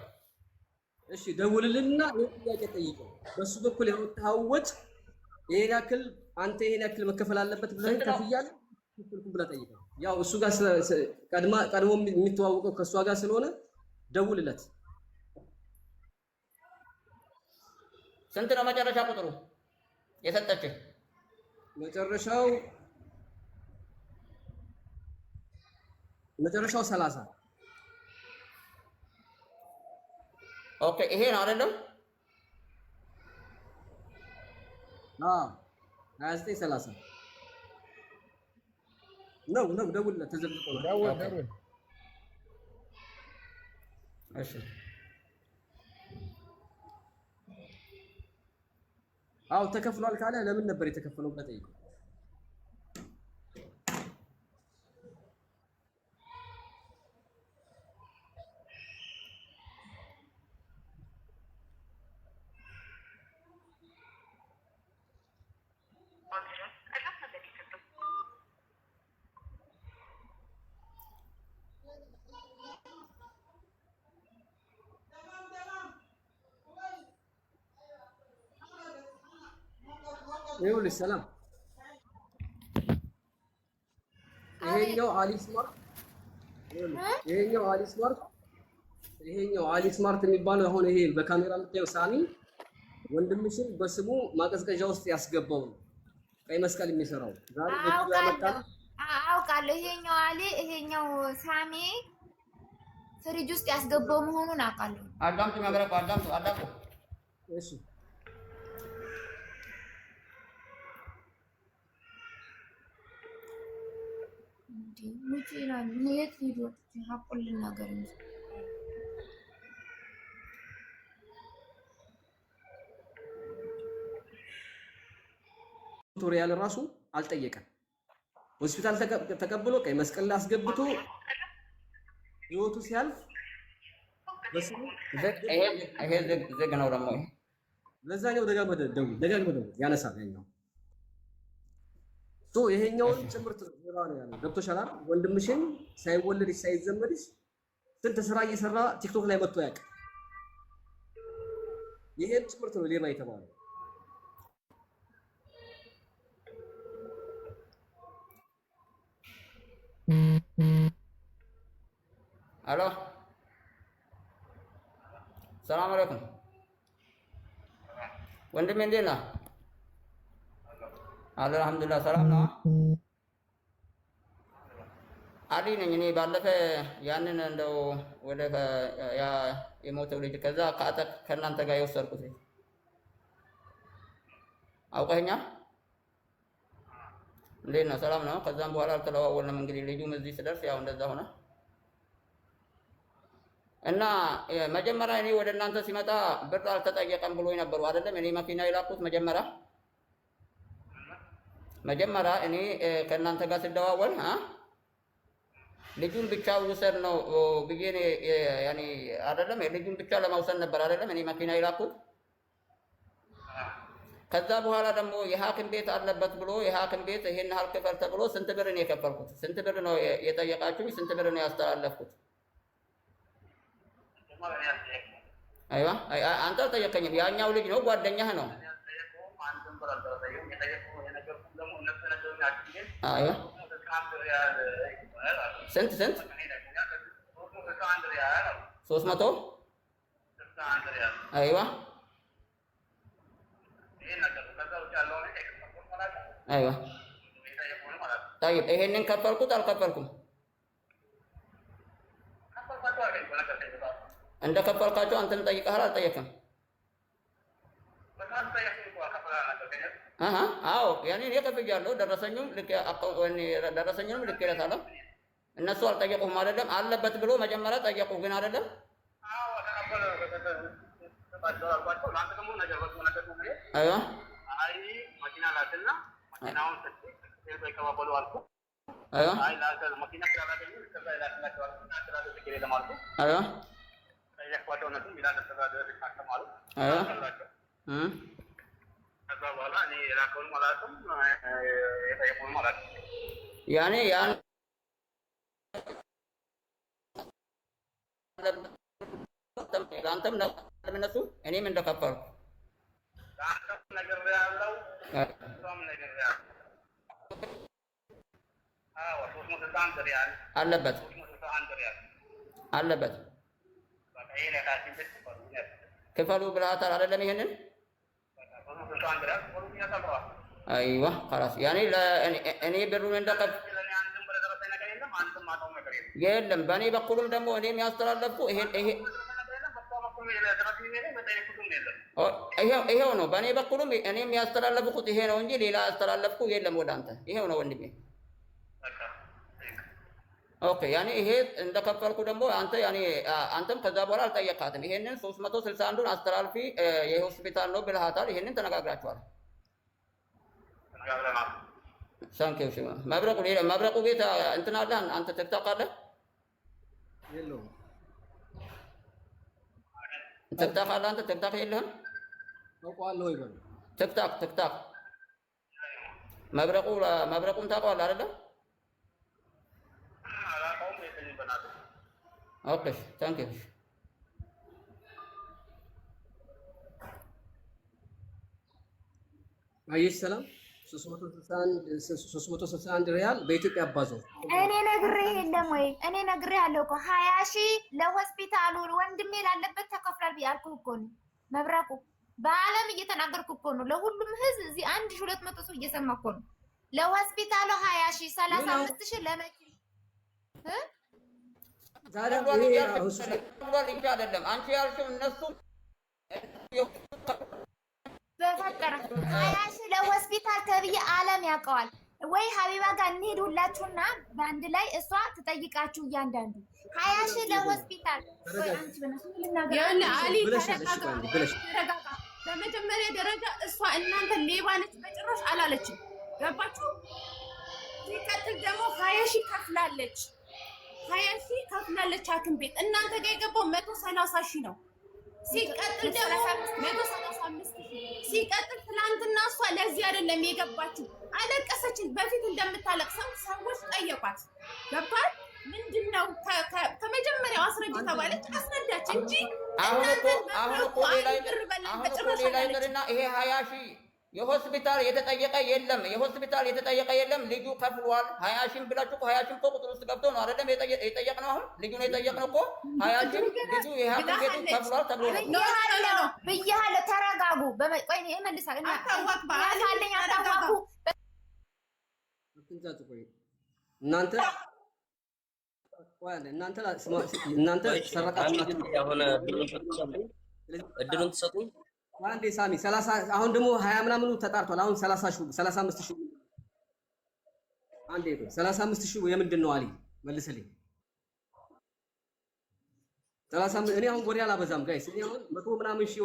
እሺ ደውልልና ጥያቄ ጠይቀው። በሱ በኩል ያወጣው ወጭ ይሄን ያክል አንተ ይሄን ያክል መከፈል አለበት ብለህ ከፍያለሁ ብለህ ጠይቀው። ያው እሱ ጋር ቀድሞ የሚተዋወቀው ከእሷ ጋር ስለሆነ ደውልለት። ስንት ነው መጨረሻ ቁጥሩ የሰጠችህ? መጨረሻው 30 ኦኬ ይሄ ነው አይደለም? 29 30 ነው። ደውልለት። ተዘግቶ ነው። ደውል። እሺ አው ተከፍሏል ካለ ለምን ነበር የተከፈለው ብለህ ጠይቀው። ይኸውልሽ ሰላም፣ ይሄኛው አሊ ስማርት ይሄኛው አሊ ስማርት የሚባለው አሁን ይሄ በካሜራ የምታየው ሳሚ ወንድምሽን በስሙ ማቀዝቀዣ ውስጥ ያስገባው ነው። ቀይ መስቀል የሚሰራው ዛሬ አውቃለሁ። ይሄኛው አሊ ይሄኛው ሳሚ ፍሪጅ ውስጥ ያስገባው መሆኑን አውቃለሁ። አዳምጡ መብረቁ አዳምጡ። እሺ ሙጪ ይላል። የት ሄዶ ሀቁን ልናገር እንጂ ቱቶሪያል ራሱ አልጠየቀም። ሆስፒታል ተቀብሎ ቀይ መስቀል ላይ አስገብቶ ህይወቱ ሲያልፍ በስሙ ይሄ ዝግ ነው ደግሞ ለዛኛው ደጋግመህ ደውል ያነሳል። ያኛው ይሄኛውን ጭምርት ነው ያለው። ገብቶሻል? ወንድምሽን ሳይወለድሽ ሳይዘመድሽ ስንት ስራ እየሰራ ቲክቶክ ላይ መጥቶ ያውቅ። ይሄን ጭምርት ነው ሌባ የተባለው። አሎ ሰላም አለይኩም ወንድሜ እንዴት ነህ? አልሐምዱሊላህ ሰላም ነው። አሊ ነኝ እኔ ባለፈ ያንን እንደው ወደ ያ የሞተው ልጅ ከዛ ከእናንተ ጋር የወሰድኩት አውቀኸኛል? እንዴት ነው? ሰላም ነው። ከዛም በኋላ አልተለዋወልንም። እንግዲህ ልጁም እዚህ ስደርስ ያው እንደዛ ሆነ እና መጀመሪያ እኔ ወደ እናንተ ሲመጣ ብር አልተጠየቀም ብሎኝ ነበሩ አይደለም? እኔ መኪና የላኩት መጀመሪያ እኔ ከእናንተ ጋር ስደዋወል ልጁን ብቻ ውሰድ ነው ብዬ ያኔ አይደለም? ልጁን ብቻ ለማውሰድ ነበር አይደለም? እኔ መኪና የላኩት። ከዛ በኋላ ደግሞ የሐኪም ቤት አለበት ብሎ የሐኪም ቤት ይሄን ያህል ክፈል ተብሎ ስንት ብር ነው የከፈልኩት? ስንት ብር ነው የጠየቃችሁኝ? ስንት ብር ነው ያስተላለፍኩት? አይዋ አንተ አልጠየቀኝም። ያኛው ልጅ ነው ጓደኛህ ነው። አይዋ ስንት 300 አይዋ አይዋ طيب ይሄንን ከፈልኩት አልከፈልኩም? እንደ ከፈልካቸው አንተን ጠይቀሃል አልጠየቅም? አዎ ያኔ እኔ ከፍያለሁ። ደረሰኙንም ልኬለታለሁ። እነሱ አልጠየቁም አይደለም? አለበት ብሎ መጀመሪያ ጠየቁ ግን አይደለም? አይዋ ያኔ ያን አንተም እነሱ እኔም እንደከፈልኩ አለበት ክፈሉ ብለሃታል አይደለም? ይሄንን አይዋ خلاص ያኔ እኔ ብሩን እንደከፍ የለም በእኔ በኩልም ደግሞ እኔ የሚያስተላለፍኩ ይሄው ነው። በእኔ በኩልም እኔ የሚያስተላለፍኩት ይሄ ነው እንጂ ሌላ ያስተላለፍኩ የለም ወደ አንተ። ይሄው ነው ወንድሜ። ኦኬ ያኔ ይሄ እንደከፈልኩ ደግሞ አንተም ከዛ በኋላ አልጠየቃትም። ይሄንን 361ን አስተላልፊ የሆስፒታል ነው ብለሃታል። ይሄንን ተነጋግራችኋል። ሳንኪው ሲማ መብረቁ ቤት እንትን አለ። አንተ ትክታክ አለ የለውም? ትክታክ አለ። አንተ ትክታክ የለህም? ታውቀዋለህ ወይ? በል ትክታክ መብረቁን ታውቀዋለህ አይደለም? ኦኬ ታንኪዩ። አየሽ ሰላም 361 ሪያል በኢትዮጵያ አባዘው። እኔ ነግሬህ የለም ወይ? እኔ ነግሬሃለሁ እኮ 20 ሺህ ለሆስፒታሉ ወንድሜ ላለበት ተከፍሏል ብያለሁ እኮ ነው። መብረቁ በአለም እየተናገርኩ እኮ ነው። ለሁሉም ህዝብ እዚህ 1200 ሰው እየሰማ እኮ ነው። ለሆስፒታሉ 20 ሺህ 35 ሺህ ለመኪና ዛሬ አይደለም አንቺ ያልሽው እነሱ በፈጠረ 20 ሺህ ለሆስፒታል ተብዬ አለም ያውቀዋል ወይ? ሀቢባ ጋር እንሂድ ሁላችሁና በአንድ ላይ እሷ ትጠይቃችሁ እያንዳንዱ 20 ሺህ ለሆስፒታል። ወይ አንቺ በነሱ ያለ አሊ ተረጋጋ። በመጀመሪያ ደረጃ እሷ እናንተ ሌባ ነች በጭራሽ አላለችም። ገባችሁ? ሲቀጥል ደግሞ 20 ሺህ ከፍላለች። 20 ሺህ ከፍላለች ሐኪም ቤት። እናንተ ጋር የገባው 130 ሺህ ነው። ሲቀጥል ደግሞ 135 ሺህ። ሲቀጥል ትናንትና እሷ ለዚህ አይደለም የገባችው፣ አለቀሰችን። በፊት እንደምታለቅሰው ሰዎች ጠየቋት። ገባል? ምንድነው ከመጀመሪያው አስረጅ ተባለች፣ አስረዳች እንጂ አሁን እኮ ሌላ ይቅርና ይሄ 20 ሺህ የሆስፒታል የተጠየቀ የለም። የሆስፒታል የተጠየቀ የለም። ልጁ ከፍሏል። 20 ሺህ ብላችሁ እኮ 20 ሺህ እኮ ቁጥር ውስጥ ገብቶ ነው አይደለም የጠየቅነው። አሁን ልጁ ነው የጠየቅነው እኮ 20 ሺህ ልጁ የሐኪም ቤቱ ከፍሏል ተብሎ ነው ብያለሁ። ተረጋጉ። ቆይ እመልሳለሁ። እናንተ ሰረቃችሁ እድሉን ትሰጡኝ አንዴ ሳሚ 30 አሁን ደግሞ 20 ምናምኑ ተጣርቷል። አሁን 30 ሺህ 35 ሺህ አንዴ 35 ሺህ የምንድን ነው አሊ መልስልኝ። 30 እኔ አሁን ጎሪያ አላበዛም ጋይስ። እኔ አሁን 100 ምናምን ሺህ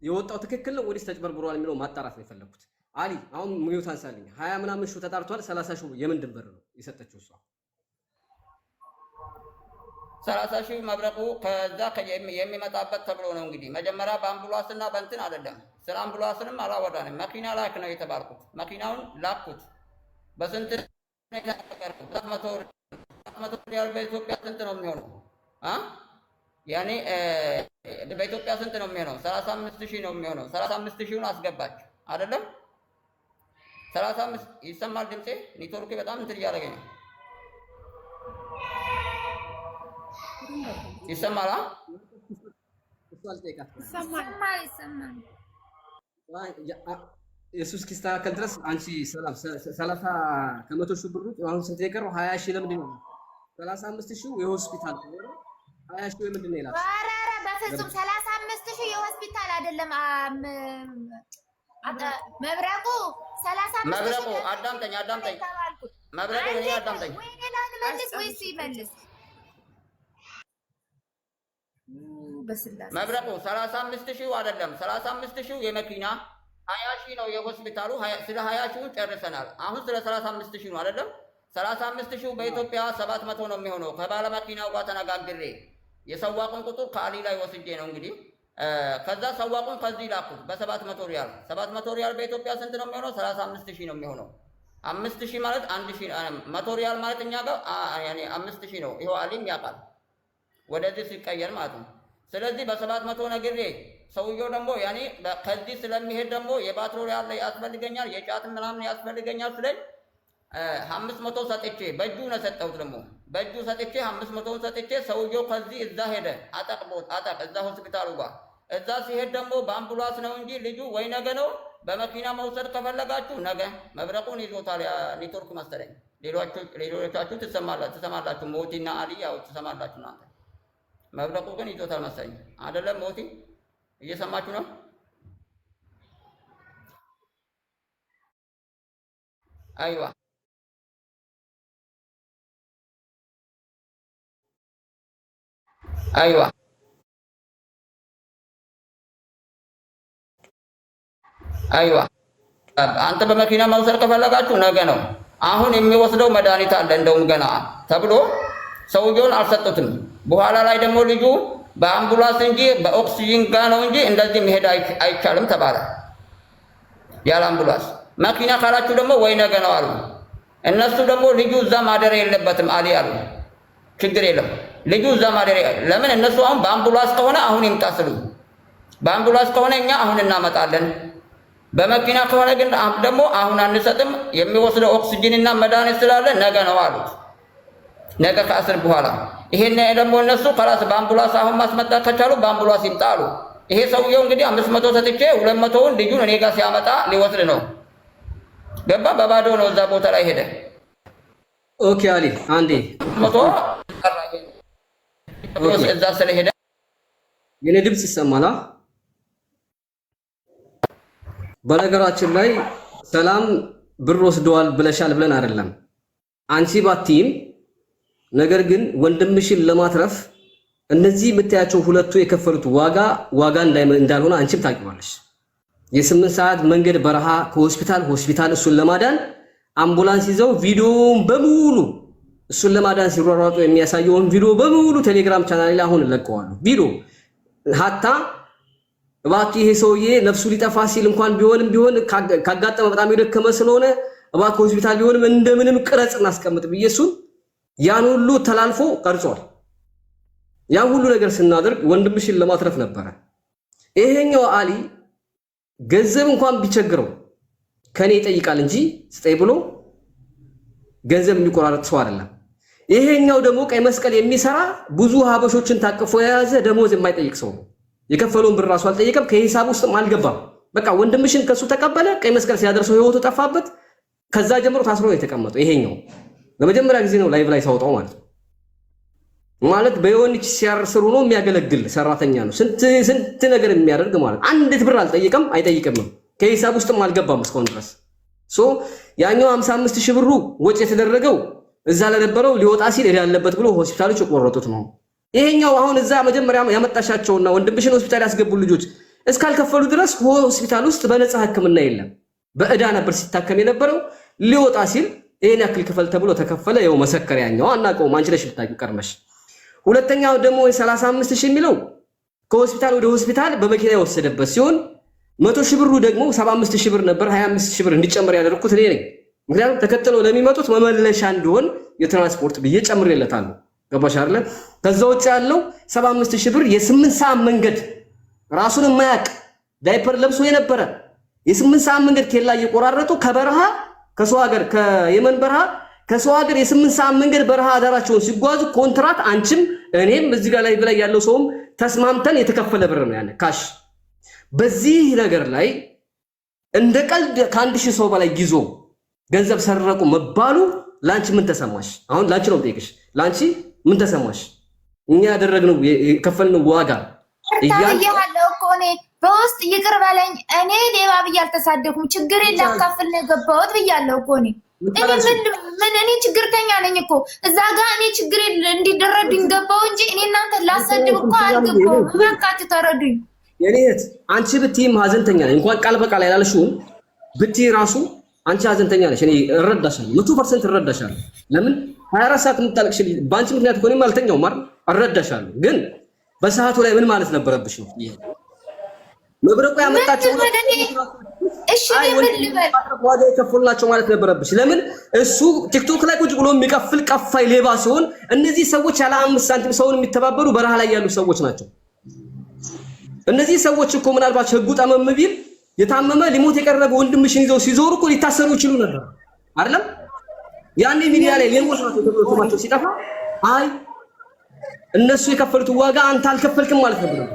የወጣው ትክክል ነው ወዲስ ተጭበርብሯል የሚለው ማጣራት ነው የፈለኩት። አሊ አሁን ሚዩት አንሳልኝ። 20 ምናምን ሺህ ተጣርቷል። 30 ሺህ የምንድን በር ነው የሰጠችው እሷ? 30 ሺህ መብረቁ ከዛ የሚመጣበት ተብሎ ነው እንግዲህ። መጀመሪያ በአምቡላንስና በእንትን አይደለም። ስለ አምቡላንስንም አላወራንም። መኪና ላክ ነው የተባልኩት። መኪናውን ላኩት። በስንት የተናገርኩት? 200 ሪያል በኢትዮጵያ ስንት ነው የሚሆነው? ያኔ በኢትዮጵያ ስንት ነው የሚሆነው? 35 ሺህ ነው የሚሆነው። 35 ሺህን አስገባች አይደለም? 35 ይሰማል ድምጼ? ኔትወርክ በጣም እንትን እያደረገኝ ነው። ይሰማል? ኢየሱስ እስኪስተካከል ድረስ አንቺ 30 ከመቶ ሺህ ብር አሁን ስንት የቀረው? 20 ሺህ ለምንድን ነው? 35 ሺህ የሆስፒታል ከሆነ 20 ሺህ ምንድን ነው ይላል? ኧረ በፍጹም 35 ሺህ የሆስፒታል አይደለም። መብረቁ 35 መብረቁ አዳምጠኝ መብረቁ እኔ አዳምጠኝ። ወይኔ ላልመልስ ወይስ ይመልስ? መብረቁ 35 ሺህ አይደለም። 35 ሺህ የመኪና 20 ሺህ ነው የሆስፒታሉ። ስለ 20 ሺህ ጨርሰናል። አሁን ስለ 35 ሺህ ነው አይደለም? 35 ሺህ በኢትዮጵያ 700 ነው የሚሆነው። ከባለ መኪናው ጋር ተነጋግሬ የሰዋቁን ቁጥር ከአሊ ላይ ወስጄ ነው እንግዲህ። ከዛ ሰዋቁን ከዚህ ላኩት በ700 ሪያል። 700 ሪያል በኢትዮጵያ ስንት ነው የሚሆነው? 35 ሺህ ነው የሚሆነው። 5 ሺህ ማለት 100 ሪያል ማለት እኛ ጋር ያኔ 5 ሺህ ነው። ይኸው አሊም ያውቃል ወደዚህ ሲቀየር ማለት ነው። ስለዚህ በ700 ነግሬ ሰውየው ደግሞ ያኔ ከዚህ ስለሚሄድ ደግሞ የባትሮል ያለ ያስፈልገኛል፣ የጫት ምናምን ያስፈልገኛል ስለኝ 500 ሰጥቼ በእጁ ነው ሰጠሁት። ደግሞ በእጁ ሰጥቼ 500 ሰጥቼ ሰውየው ከዚህ እዛ ሄደ። አጠቅ እዛ ሆስፒታሉ ጋር እዛ ሲሄድ ደግሞ በአምቡላንስ ነው እንጂ ልጁ ወይ ነገ ነው። በመኪና መውሰድ ከፈለጋችሁ ነገ። መብረቁን ይዞታል ኔትወርክ መሰለኝ። ሌሎቻችሁ ትሰማላችሁ። ሞቲና አሊ ያው ትሰማላችሁ እናንተ። መብረቁ ግን ይዞታል መሰለኝ አይደለም? ሞቲ እየሰማችሁ ነው? አይዋ አይዋ አይዋ አንተ በመኪና መውሰድ ከፈለጋችሁ ነገ ነው። አሁን የሚወስደው መድኃኒት አለ እንደውም ገና ተብሎ ሰውየውን አልሰጡትም። በኋላ ላይ ደግሞ ልጁ በአምቡላንስ እንጂ በኦክሲጂን ጋር ነው እንጂ እንደዚህ መሄድ አይቻልም ተባለ። ያለ አምቡላንስ መኪና ካላችሁ ደግሞ ወይ ነገ ነው አሉ። እነሱ ደግሞ ልጁ እዛ ማደር የለበትም አሊ አሉ። ችግር የለም ልጁ እዛ ማደር ለምን? እነሱ አሁን በአምቡላንስ ከሆነ አሁን ይምጣ ስሉ፣ በአምቡላንስ ከሆነ እኛ አሁን እናመጣለን። በመኪና ከሆነ ግን ደግሞ አሁን አንሰጥም የሚወስደው ኦክሲጅንና መድኃኒት ስላለ ነገ ነው አሉት። ነገ ከአስር በኋላ ይሄን ደግሞ እነሱ ከራስ በአምቡላንስ አሁን ማስመጣት ከቻሉ በአምቡላንስ ይምጣ አሉ። ይሄ ሰውየው እንግዲህ 500 ሰጥቼ 200ውን ልጁን እኔ ጋር ሲያመጣ ሊወስድ ነው። ገባ በባዶ ነው እዛ ቦታ ላይ ሄደ። ኦኬ አሊ አንዴ 100 እዛ ስለሄደ የኔ ድምጽ ይሰማላ። በነገራችን ላይ ሰላም ብር ወስደዋል ብለሻል ብለን አይደለም አንቺ ባቲም፣ ነገር ግን ወንድምሽን ለማትረፍ እነዚህ የምታያቸው ሁለቱ የከፈሉት ዋጋ እንዳልሆነ አንቺም ታውቂዋለሽ። የ8 ሰዓት መንገድ በረሃ ከሆስፒታል እሱን ለማዳን አምቡላንስ ይዘው ቪዲዮውን በሙሉ እሱን ለማዳን ሲሯሯጡ የሚያሳየውን ቪዲዮ በሙሉ ቴሌግራም ቻናል ላይ አሁን ለቀዋለሁ። ቪዲዮ ሀታ እባክህ ይሄ ሰውዬ ነፍሱ ሊጠፋ ሲል እንኳን ቢሆን ካጋጠመ በጣም የደከመ ስለሆነ እባክህ ሆስፒታል ቢሆንም እንደምንም ቅረጽ እናስቀምጥ ብዬ እሱን ያን ሁሉ ተላልፎ ቀርጿል። ያን ሁሉ ነገር ስናደርግ ወንድምሽን ለማትረፍ ነበረ። ይሄኛው አሊ ገንዘብ እንኳን ቢቸግረው ከኔ ይጠይቃል እንጂ ስጠይ ብሎ ገንዘብ የሚቆራረጥ ሰው አይደለም። ይሄኛው ደግሞ ቀይ መስቀል የሚሰራ ብዙ ሀበሾችን ታቅፎ የያዘ ደሞዝ የማይጠይቅ ሰው ነው። የከፈለውን ብር ራሱ አልጠየቀም፣ ከሂሳብ ውስጥም አልገባም። በቃ ወንድምሽን ከሱ ተቀበለ፣ ቀይ መስቀል ሲያደርሰው ህይወቱ ጠፋበት። ከዛ ጀምሮ ታስሮ ነው የተቀመጠው። ይሄኛው ለመጀመሪያ ጊዜ ነው ላይቭ ላይ ሳውጣው ማለት በየወንች ሲያርስሩ ነው የሚያገለግል ሰራተኛ ነው። ስንት ነገር የሚያደርግ ማለት አንዲት ብር አልጠየቀም፣ አይጠይቅም፣ ከሂሳብ ውስጥም አልገባም እስካሁን ድረስ። ያኛው 55,000 ብሩ ወጪ የተደረገው እዛ ለነበረው ሊወጣ ሲል ያለበት ብሎ ሆስፒታሎች የቆረጡት ነው። ይሄኛው አሁን እዛ መጀመሪያ ያመጣሻቸውና ወንድምሽን ሆስፒታል ያስገቡ ልጆች እስካልከፈሉ ድረስ ሆስፒታል ውስጥ በነፃ ሕክምና የለም። በእዳ ነበር ሲታከም የነበረው። ሊወጣ ሲል ይሄን ያክል ክፈል ተብሎ ተከፈለ። ያው መሰከሪያኛው አናውቀውም፣ አንቺ ነሽ ልታውቂው ቀርመሽ። ሁለተኛው ደግሞ 35,000 የሚለው ከሆስፒታል ወደ ሆስፒታል በመኪና የወሰደበት ሲሆን 100,000 ብሩ ደግሞ 75,000 ብር ነበር። 25,000 ብር እንዲጨመር ያደረኩት እኔ ነኝ። ምክንያቱም ተከትለው ለሚመጡት መመለሻ እንዲሆን የትራንስፖርት ብዬ ጨምሬለታለሁ። ገባሽ አይደለ? ከዛ ውጭ ያለው 75,000 ብር የ8 ሰዓት መንገድ ራሱን የማያውቅ ዳይፐር ለብሶ የነበረ የ8 ሰዓት መንገድ ኬላ እየቆራረጡ ከበረሃ ከሰው ሀገር ከየመን በረሃ ከሰው ሀገር የ8 ሰዓት መንገድ በረሃ አዳራቸውን ሲጓዙ ኮንትራት አንቺም እኔም እዚህ ጋር ላይ ያለው ሰውም ተስማምተን የተከፈለ ብር ነው ያለ ካሽ። በዚህ ነገር ላይ እንደ ቀልድ ከ1,000 ሰው በላይ ይዞ ገንዘብ ሰረቁ መባሉ ላንቺ ምን ተሰማሽ? አሁን ላንቺ ነው ጠይቅሽ። ላንቺ ምን ተሰማሽ? እኛ ያደረግነው የከፈልነው ዋጋ ታያለው እኮ እኔ በውስጥ ይቅር በለኝ፣ እኔ ሌባ ብዬ አልተሳደኩም፣ ችግር የለም ከፍል ነው የገባሁት ብያለሁ እኮ እኔ እኔ ችግርተኛ ነኝ እኮ እዛ ጋር እኔ ችግር እንዲደረዱኝ ገባሁ እንጂ እኔ እናንተ ላሰድብ እኮ አልገባሁም። እባካችሁ ተረዱኝ። የኔ እህት አንቺ ብትይም ሀዘንተኛ ነኝ እንኳን ቃል በቃል ያላለሽውም ብትይ ራሱ አንቺ ሀዘንተኛ ነሽ። እኔ እረዳሻለሁ፣ 100% እረዳሻለሁ። ለምን 24 ሰዓት የምታለቅሽልኝ በአንቺ ምክንያት እኮ እኔም አልተኛውም አይደል? እረዳሻለሁ። ግን በሰዓቱ ላይ ምን ማለት ነበረብሽ ነው? ይሄ መብረቁ ያመጣቸው እሺ ምን ልበል ዋጋ የከፈሉናቸው ማለት ነበረብሽ። ለምን እሱ ቲክቶክ ላይ ቁጭ ብሎ የሚቀፍል ቀፋይ ሌባ ሲሆን እነዚህ ሰዎች ያለ 5 ሳንቲም ሰውን የሚተባበሩ በረሃ ላይ ያሉ ሰዎች ናቸው። እነዚህ ሰዎች እኮ ምናልባት ህጉ ጠመም ቢል የታመመ ሊሞት የቀረበ ወንድምሽን ይዘው ሲዞሩ እኮ ሊታሰሩ ይችሉ ነበር አይደለም? ያኔ ሚዲያ ላይ ሌቦች ናቸው ተብሎ ስማቸው ሲጠፋ አይ እነሱ የከፈሉት ዋጋ አንተ አልከፈልክም ማለት ነበር።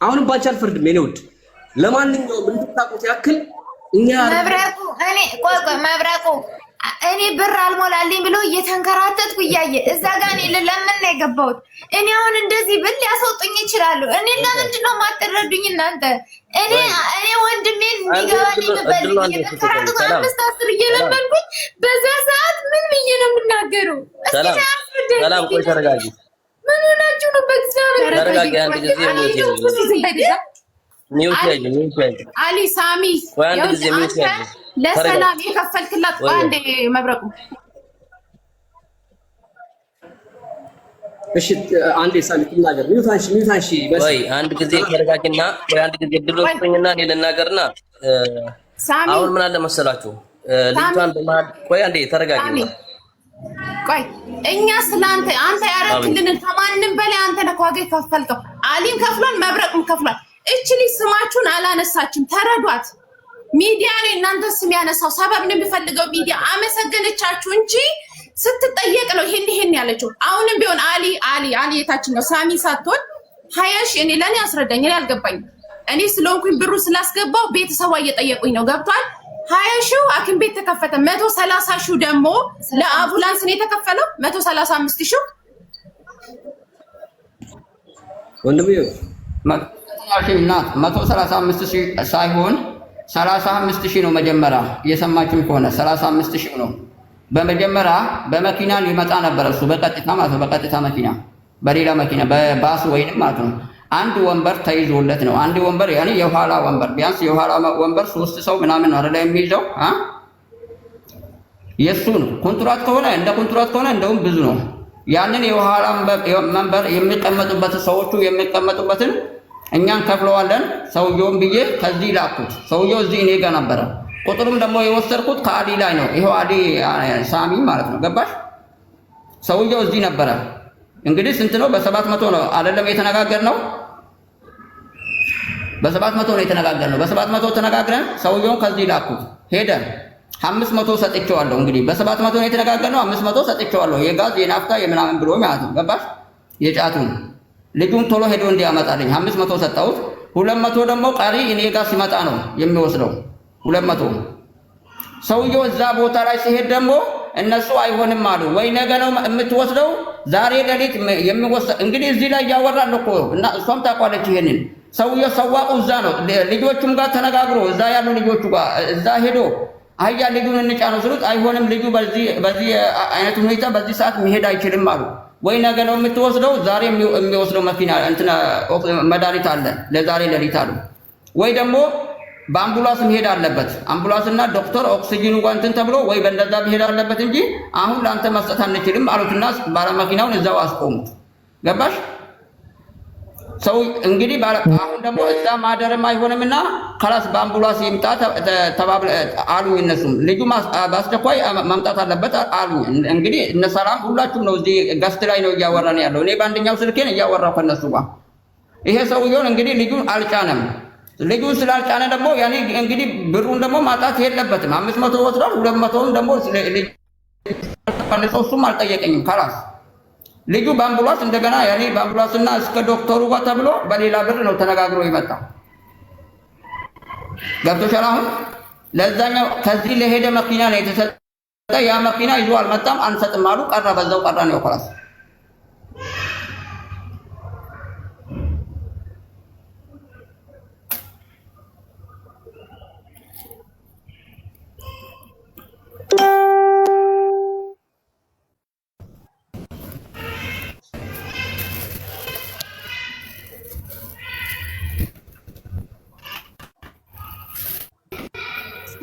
አሁንም ባንቺ አልፈርድም የኔ ውድ። ለማንኛውም እንድታውቁት ያክል እኛ መብረቁ መብረቁ እኔ ብር አልሞላልኝ ብሎ እየተንከራተትኩ እያየ እዛ ጋር እኔ ለምን ነው የገባሁት? እኔ አሁን እንደዚህ ብል ሊያስወጡኝ ይችላሉ። እኔ ለምንድን ነው የማትረዱኝ እናንተ? እኔ ወንድሜን እንዲገባልኝ ብፈልግ እየተንከራተትኩ 5-10 እየለመንኩኝ በዛ ሰዓት ምን ብዬ ነው የምናገረው? ሰላም ቆይ ተረጋጊ። ምን ሆናችሁ ነው? በእግዚአብሔር ተረጋጊ። አንድ ጊዜ ሚውት ያዥ አሊ ሳሚ ቆይ አንድ ጊዜ ሚውት ያዥ። ለሰላም የከፈልክላት አንዴ መብረቁ እሺ አንዴ ሳሚ ትናገር። ሚውታንሺ ወይ አንድ ጊዜ ተረጋጊና ወይ አንድ ጊዜ ድሮስኝና እኔ ልናገርና ሳሚ አሁን ምን አለ መሰላችሁ ልጅቷን በመሀል ቆይ አንዴ ተረጋጊና ቆይ እኛ ስላንተ አንተ ያረክልን ከማንም በላይ አንተ ነህ ዋጋ ከፈልከው። አሊም ከፍሏል፣ መብረቁም ከፍሏል። እቺ ልጅ ስማችሁን አላነሳችም፣ ተረዷት። ሚዲያ ላይ እናንተ ስም ያነሳው ሰበብ ነው የሚፈልገው ሚዲያ። አመሰገነቻችሁ እንጂ ስትጠየቅ ነው ይሄን ያለችው። አሁንም ቢሆን አሊ የታችኛው ሳሚ ሳትሆን 20 ሺህ እኔ ለኔ አስረዳኝ፣ እኔ አልገባኝም። እኔ ስለሆንኩኝ ብሩ ስላስገባው ቤተሰቧ እየጠየቁኝ ነው። ገብቷል? 20 ሺህ ሐኪም ቤት ተከፈተ። 130 ሺህ ደግሞ ለአምቡላንስ ነው የተከፈለው። 135 ሺህ ወንድም ይኸው 135 ሺህ ሳይሆን 35 ሺህ ነው መጀመሪያ። እየሰማችሁ ከሆነ 35 ሺህ ነው። በመጀመሪያ በመኪና ሊመጣ ነበር እሱ በቀጥታ ማለት ነው። በቀጥታ መኪና በሌላ መኪና በባስ ወይንም ማለት ነው። አንድ ወንበር ተይዞለት ነው። አንድ ወንበር ያኔ የኋላ ወንበር ቢያንስ የኋላ ወንበር 3 ሰው ምናምን ነው አይደል የሚይዘው የሱ ነው። ኮንትራት ከሆነ እንደውም ብዙ ነው። ያንን የኋላ መንበር የሚቀመጡበት ሰዎቹ የሚቀመጡበትን እኛን ከፍለዋለን። ሰውየውን ብዬ ከዚህ ላኩት። ሰውየው እዚህ እኔ ጋር ነበረ። ቁጥሩም ደግሞ የወሰድኩት ከአሊ ላይ ነው። ይሄው አሊ ሳሚ ማለት ነው። ገባሽ? ሰውየው እዚህ ነበረ። እንግዲህ ስንት ነው? በ700 ነው አይደለም የተነጋገርነው? በ700 ነው የተነጋገርነው። በ700 ተነጋግረን ሰውየውን ከዚህ ላኩት። ሄደ 500 ሰጥቼዋለሁ። እንግዲህ በ700 ነው የተነጋገርነው። 500 ሰጥቼዋለሁ። የጋዝ የናፍታ የምናምን ብሎ ማለት ነው። ገባሽ? የጫቱን ልጁን ቶሎ ሄዶ እንዲያመጣልኝ 500 ሰጠሁት። 200 ደግሞ ቀሪ እኔ ጋር ሲመጣ ነው የሚወስደው። 200 ሰውየው እዛ ቦታ ላይ ሲሄድ ደግሞ እነሱ አይሆንም አሉ። ወይ ነገ ነው የምትወስደው ዛሬ ሌሊት የሚወስድ እንግዲህ እዚህ ላይ ያወራል እኮ እና እሷም ታውቃለች ይሄንን። ሰውየው ሰዋቁ እዛ ነው ልጆቹም ጋር ተነጋግሮ እዛ ያሉ ልጆቹ ጋር እዛ ሄዶ አህያ ልጁን እንጫነው ስሉት አይሆንም ልጁ በዚህ አይነት ሁኔታ በዚህ ሰዓት መሄድ አይችልም አሉ። ወይ ነገ ነው የምትወስደው ዛሬ የሚወስደው መኪና እንትና መድኃኒት አለ ለዛሬ ሌሊት አሉ። ወይ ደግሞ በአምቡላንስ መሄድ አለበት። አምቡላንስና ዶክተር ኦክሲጂኑ ጋር እንትን ተብሎ ወይ በእንደዛ መሄድ አለበት እንጂ አሁን ለአንተ መስጠት አንችልም አሉትና ባለመኪናውን እዛው አስቆሙት። ገባሽ? ሰው እንግዲህ አሁን ደግሞ እዛ ማደርም አይሆንምና ከላስ በአምቡላንስ ይምጣ ተባብለ አሉ። እነሱም ልጁ በአስቸኳይ መምጣት አለበት አሉ። እንግዲህ እነ ሰላም ሁላችሁም ነው እዚህ ገስት ላይ ነው እያወራን ያለው። እኔ በአንደኛው ስልኬን እያወራሁ ከነሱ ጋር። ይሄ ሰውየውን እንግዲህ ልጁን አልጫነም። ልጁን ስላልጫነ ደግሞ ያኔ እንግዲህ ብሩን ደግሞ ማጣት የለበትም። 500 ወስዷል። 200ውን ደግሞ እሱም አልጠየቀኝም። ከላስ ልጁ በአምቡላንስ እንደገና ያኔ በአምቡላንስና እስከ ዶክተሩ ጋር ተብሎ በሌላ ብር ነው ተነጋግሮ ይመጣ። ገብቶሻል? አሁን ለዛኛው ከዚህ ለሄደ መኪና ነው የተሰጠ። ያ መኪና ይዞ አልመጣም። አንሰጥም አሉ። ቀረ፣ በዛው ቀረ ነው ከላስ።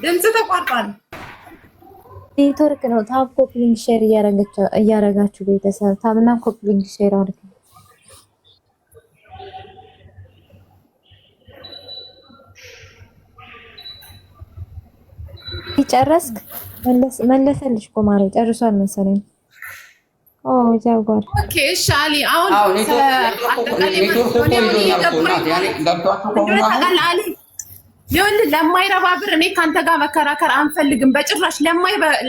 ድምጽ ተቋርጧል። ኔትወርክ ነው። ታብ ኮፕሊንግ ሼር እያረጋችሁ ቤተሰብ ታብና ኮፕሊንግ ሼር አድርጉ። ይጨረስክ? መለሰልሽ እኮ ማሬ ጨርሷል መሰለኝ። እዚያው ጋር ኦኬ። እሺ አሊ አሁን ይኸውልህ ለማይረባ ብር እኔ ካንተ ጋር መከራከር አንፈልግም በጭራሽ።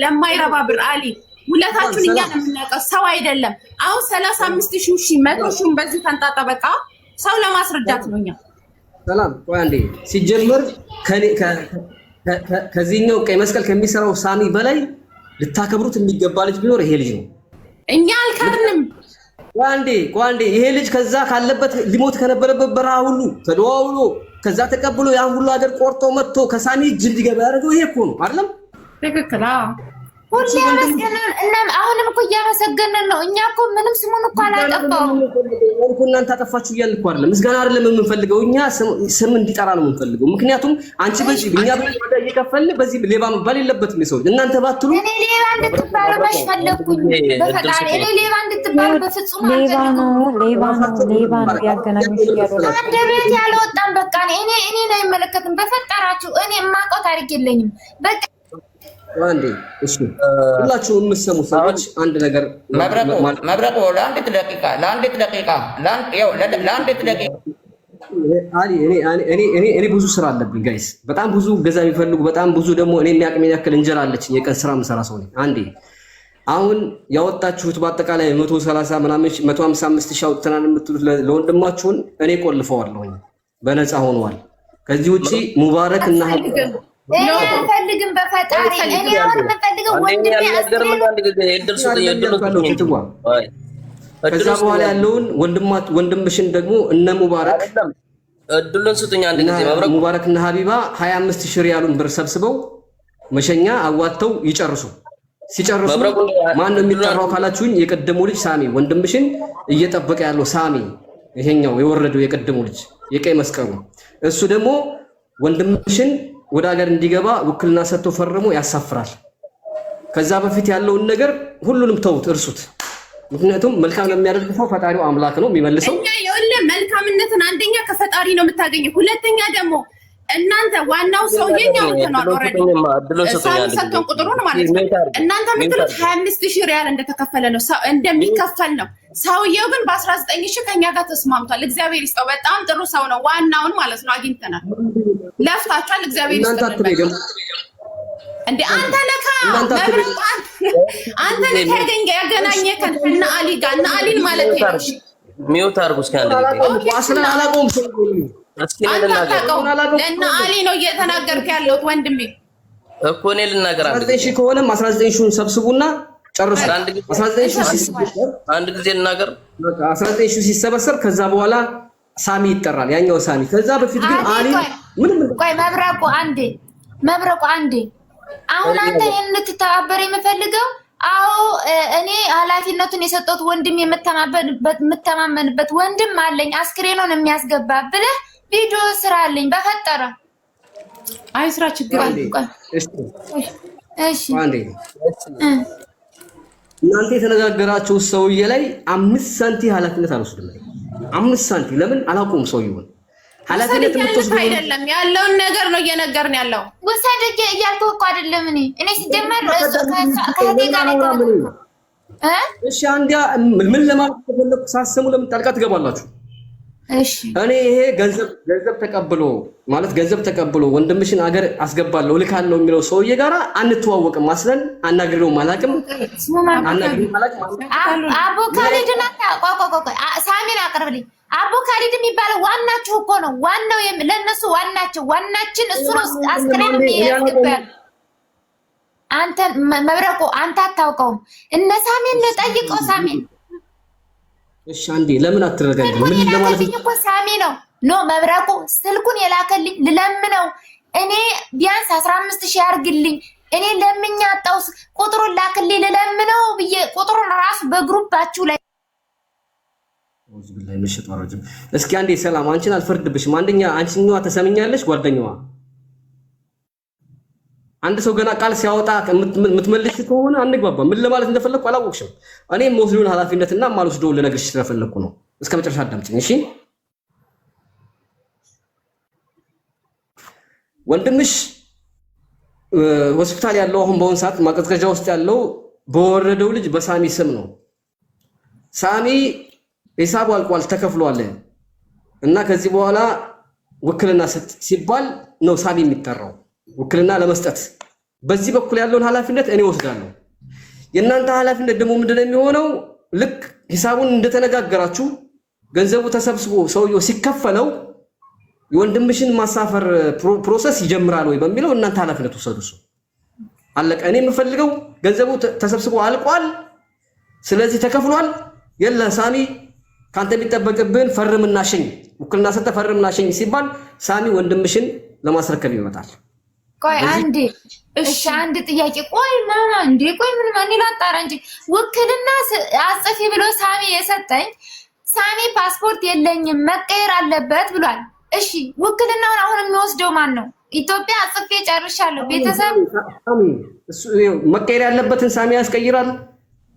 ለማይረባ ብር አሊ ሁለታችሁን እኛ ነው የምናውቀው፣ ሰው አይደለም። አሁን 35 ሺህ 100 ሺህ በዚህ ተንጣጣ። በቃ ሰው ለማስረዳት ነው። እኛ ሰላም ቆይ አንዴ። ሲጀምር ከዚህኛው ቀይ መስቀል ከሚሰራው ሳሚ በላይ ልታከብሩት የሚገባ ልጅ ቢኖር ይሄ ልጅ ነው። እኛ አልከርንም። ቆይ አንዴ ይሄ ልጅ ከዛ ካለበት ሊሞት ከነበረበት በረሃ ሁሉ ተደዋውሎ ከዛ ተቀብሎ ያን ሁሉ ሀገር ቆርጦ መጥቶ ከሳሚ እጅ እንዲገባ ያደረገው ይሄ እኮ ነው አይደለም? ትክክል። ሁሌ ያመስገነን እና አሁንም እኮ እያመሰገነን ነው። እኛ እኮ ምንም ስሙን እኮ አላጠፋውም እኮ። እናንተ አጠፋችሁ እያልን እኮ አይደለም፣ ምስጋና አይደለም የምንፈልገው እኛ ስም እንዲጠራ ነው የምንፈልገው። ምክንያቱም አንቺ በዚህ እኛ ወደ እየከፈልን በዚህ ሌባ መባል የለበትም። የሰው እናንተ ባትሉ እኔ ሌባ እንድትባሉ ፈለኩኝ በፈጣሪ። እኔ ሌባ እንድትባሉ በፍጹም ሌባ ነው ያገናኙሽ ያለው አንደበት ያልወጣም። በቃ እኔ ነው አይመለከትም። በፈጠራችሁ እኔ የማውቀው ታሪክ የለኝም። በቃ አንዴ እሺ፣ ሁላችሁም የምትሰሙ ሰዎች አንድ ነገር መብረቁ ለአንዲት ደቂቃ እኔ ብዙ ስራ አለብኝ ጋይስ፣ በጣም ብዙ ገዛ የሚፈልጉ በጣም ብዙ ደግሞ እኔ የሚያቅሜን ያክል እንጀራ አለችኝ። የቀን ስራ የምሰራ ሰው ነኝ። አንዴ አሁን ያወጣችሁት በአጠቃላይ 130 ምናምን 155 ሺህ አውጥተናል የምትሉት ለወንድማችሁን እኔ ቆልፈዋለሁኝ፣ በነፃ ሆነዋል። ከዚህ ውጪ ሙባረክ እና አልፈልግም በፈጣሪ እኔ አሁን የምፈልገው ከዛ በኋላ ያለውን ወንድምሽን ደግሞ እነ ሙባረክ እድሉን ስጡኝ። አንድ ጊዜ ሙባረክ እና ሀቢባ 25 ሺህ ሪያሉን ብር ሰብስበው መሸኛ አዋጥተው ይጨርሱ። ሲጨርሱ ማን ነው የሚጠራው ካላችሁኝ፣ የቀደሙ ልጅ ሳሚ ወንድምሽን እየጠበቀ ያለው ሳሚ፣ ይሄኛው የወረደው የቀደሙ ልጅ የቀይ መስቀሉ፣ እሱ ደግሞ ወንድምሽን ወደ ሀገር እንዲገባ ውክልና ሰጥቶ ፈርሞ ያሳፍራል። ከዛ በፊት ያለውን ነገር ሁሉንም ተውት፣ እርሱት። ምክንያቱም መልካም ለሚያደርግ ሰው ፈጣሪው አምላክ ነው የሚመልሰው። እኛ ይኸውልህ መልካምነትን አንደኛ ከፈጣሪ ነው የምታገኘው። ሁለተኛ ደግሞ እናንተ ዋናው ሰውዬኛው ተናል ኦሬዲ ሰጥቶን ቁጥሩን ማለት ነው። እናንተ የምትሉት 25000 ሪያል እንደተከፈለ ነው እንደሚከፈል ነው። ሰውዬው ግን በ19000 ከኛ ጋር ተስማምቷል። እግዚአብሔር ይስጠው። በጣም ጥሩ ሰው ነው። ዋናውን ማለት ነው አግኝተናል። ለፍታችኋል። እግዚአብሔር ይስጠው። እንዴ አንተ ለካ አንተ ለካ ያገናኘከን እና አሊ ጋር እና አሊን ማለት ነው። ሚውት አድርጉ እስኪ አንድ ጊዜ ዋስና አላቆም ለእነ አሊ ነው እየተናገርክ ያለሁት ወንድሜ እኮ እኔ ልናገር። 19000 ከሆነም 19000ን ሰብስቡና ጨርሱ። 19000 አንድ ጊዜ ልናገር። 19000 ሲሰበሰብ ከዛ በኋላ ሳሚ ይጠራል፣ ያኛው ሳሚ። ከዛ በፊት ግን አሊ ምንም ቆይ መብረቁ አንዴ አሁን አንተ እንድትተባበር የምፈልገው እኔ ኃላፊነቱን የሰጠሁት ወንድም የምተማመንበት ወንድም አለኝ አስክሬኑን የሚያስገባ ብለህ ቪዲዮ ስራልኝ በፈጠረ አይ ስራ ችግር አለ። እሺ እናንተ የተነጋገራችሁ ሰውዬ ላይ 5 ሳንቲም ኃላፊነት አልወስድም። 5 ሳንቲም ለምን አላውቀውም ሰውዬውን ኃላፊነት የምትወስዱ አይደለም ያለውን ነገር ነው እየነገርን ያለው። ወሰደኝ እያልኩህ እኮ አይደለም። እኔ ሲጀመር ከህቴ ጋር ነው። እሺ አንዲያ ምን ለማለት ተፈለኩ ሳሰሙ ለምን ጣልቃ ትገባላችሁ? እሺ እኔ ይሄ ገንዘብ ተቀብሎ ወንድምሽን አገር አስገባለሁ ልካለሁ የሚለው ሰውዬ ጋራ አንተዋወቅም። አስለን አናግሬውም አላውቅም። አቡ ካሊድና ሳሚን አቅርብልኝ። አቡ ካሊድ የሚባለው ዋናችሁ እኮ ነው። ዋናው ለነሱ ዋናችን እሱ ነው። አስክሬን የሚያስገባል። አንተ መብረቁ አንተ አታውቀውም። እነ ሳሚን ጠይቀው። ሳሚን እሺ አንዴ ለምን አትረጋግጥ? ምን ለማለት እኮ ሳሚ ነው መብረቁ ስልኩን የላከልኝ ልለምነው። እኔ ቢያንስ 15000 ያርግልኝ። እኔ ለምኛ አጣው ቁጥሩን ላክልኝ ልለምነው ብዬ ቁጥሩን ራሱ በግሩፓችሁ ላይ ወዝብላይ መሸጥ ወራጅም። እስኪ አንዴ ሰላም፣ አንቺን አልፈርድብሽም። አንደኛ አንቺኛዋ ተሰምኛለሽ ጓደኛዋ። አንድ ሰው ገና ቃል ሲያወጣ የምትመልሽ ከሆነ አንግባባ። ምን ለማለት እንደፈለኩ አላወቅሽም። እኔ የምወስደውን ኃላፊነትና የማልወስደውን ልነግርሽ ስለፈለኩ ነው። እስከ መጨረሻ አዳምጪኝ እሺ። ወንድምሽ ሆስፒታል ያለው አሁን በአሁን ሰዓት ማቀዝቀዣ ውስጥ ያለው በወረደው ልጅ በሳሚ ስም ነው። ሳሚ ሂሳቡ አልቋል ተከፍሏል እና ከዚህ በኋላ ውክልና ሰጥ ሲባል ነው ሳሚ የሚጠራው ውክልና ለመስጠት። በዚህ በኩል ያለውን ኃላፊነት እኔ ወስዳለሁ። የእናንተ ኃላፊነት ደግሞ ምንድነው የሚሆነው? ልክ ሂሳቡን እንደተነጋገራችሁ ገንዘቡ ተሰብስቦ ሰውየው ሲከፈለው የወንድምሽን ማሳፈር ፕሮሰስ ይጀምራል ወይ በሚለው እናንተ ኃላፊነት ወሰዱ። እሱ አለቀ። እኔ የምፈልገው ገንዘቡ ተሰብስቦ አልቋል፣ ስለዚህ ተከፍሏል። የለ ሳሚ ካንተ የሚጠበቅብን ፈርምና ሸኝ፣ ውክልና ሰጠ ፈርምና ሸኝ ሲባል ሳሚ ወንድምሽን ለማስረከብ ይመጣል። ቆይ አንዴ እሺ፣ አንድ ጥያቄ። ቆይ ምን ማን ይላጣራ እንጂ ውክልና አጽፊ ብሎ ሳሚ የሰጠኝ ሳሚ ፓስፖርት የለኝም መቀየር አለበት ብሏል። እሺ ውክልናውን አሁን የሚወስደው ማን ነው? ኢትዮጵያ አጽፌ ጨርሻለሁ። ቤተሰብ እሱ መቀየር ያለበትን ሳሚ ያስቀይራል።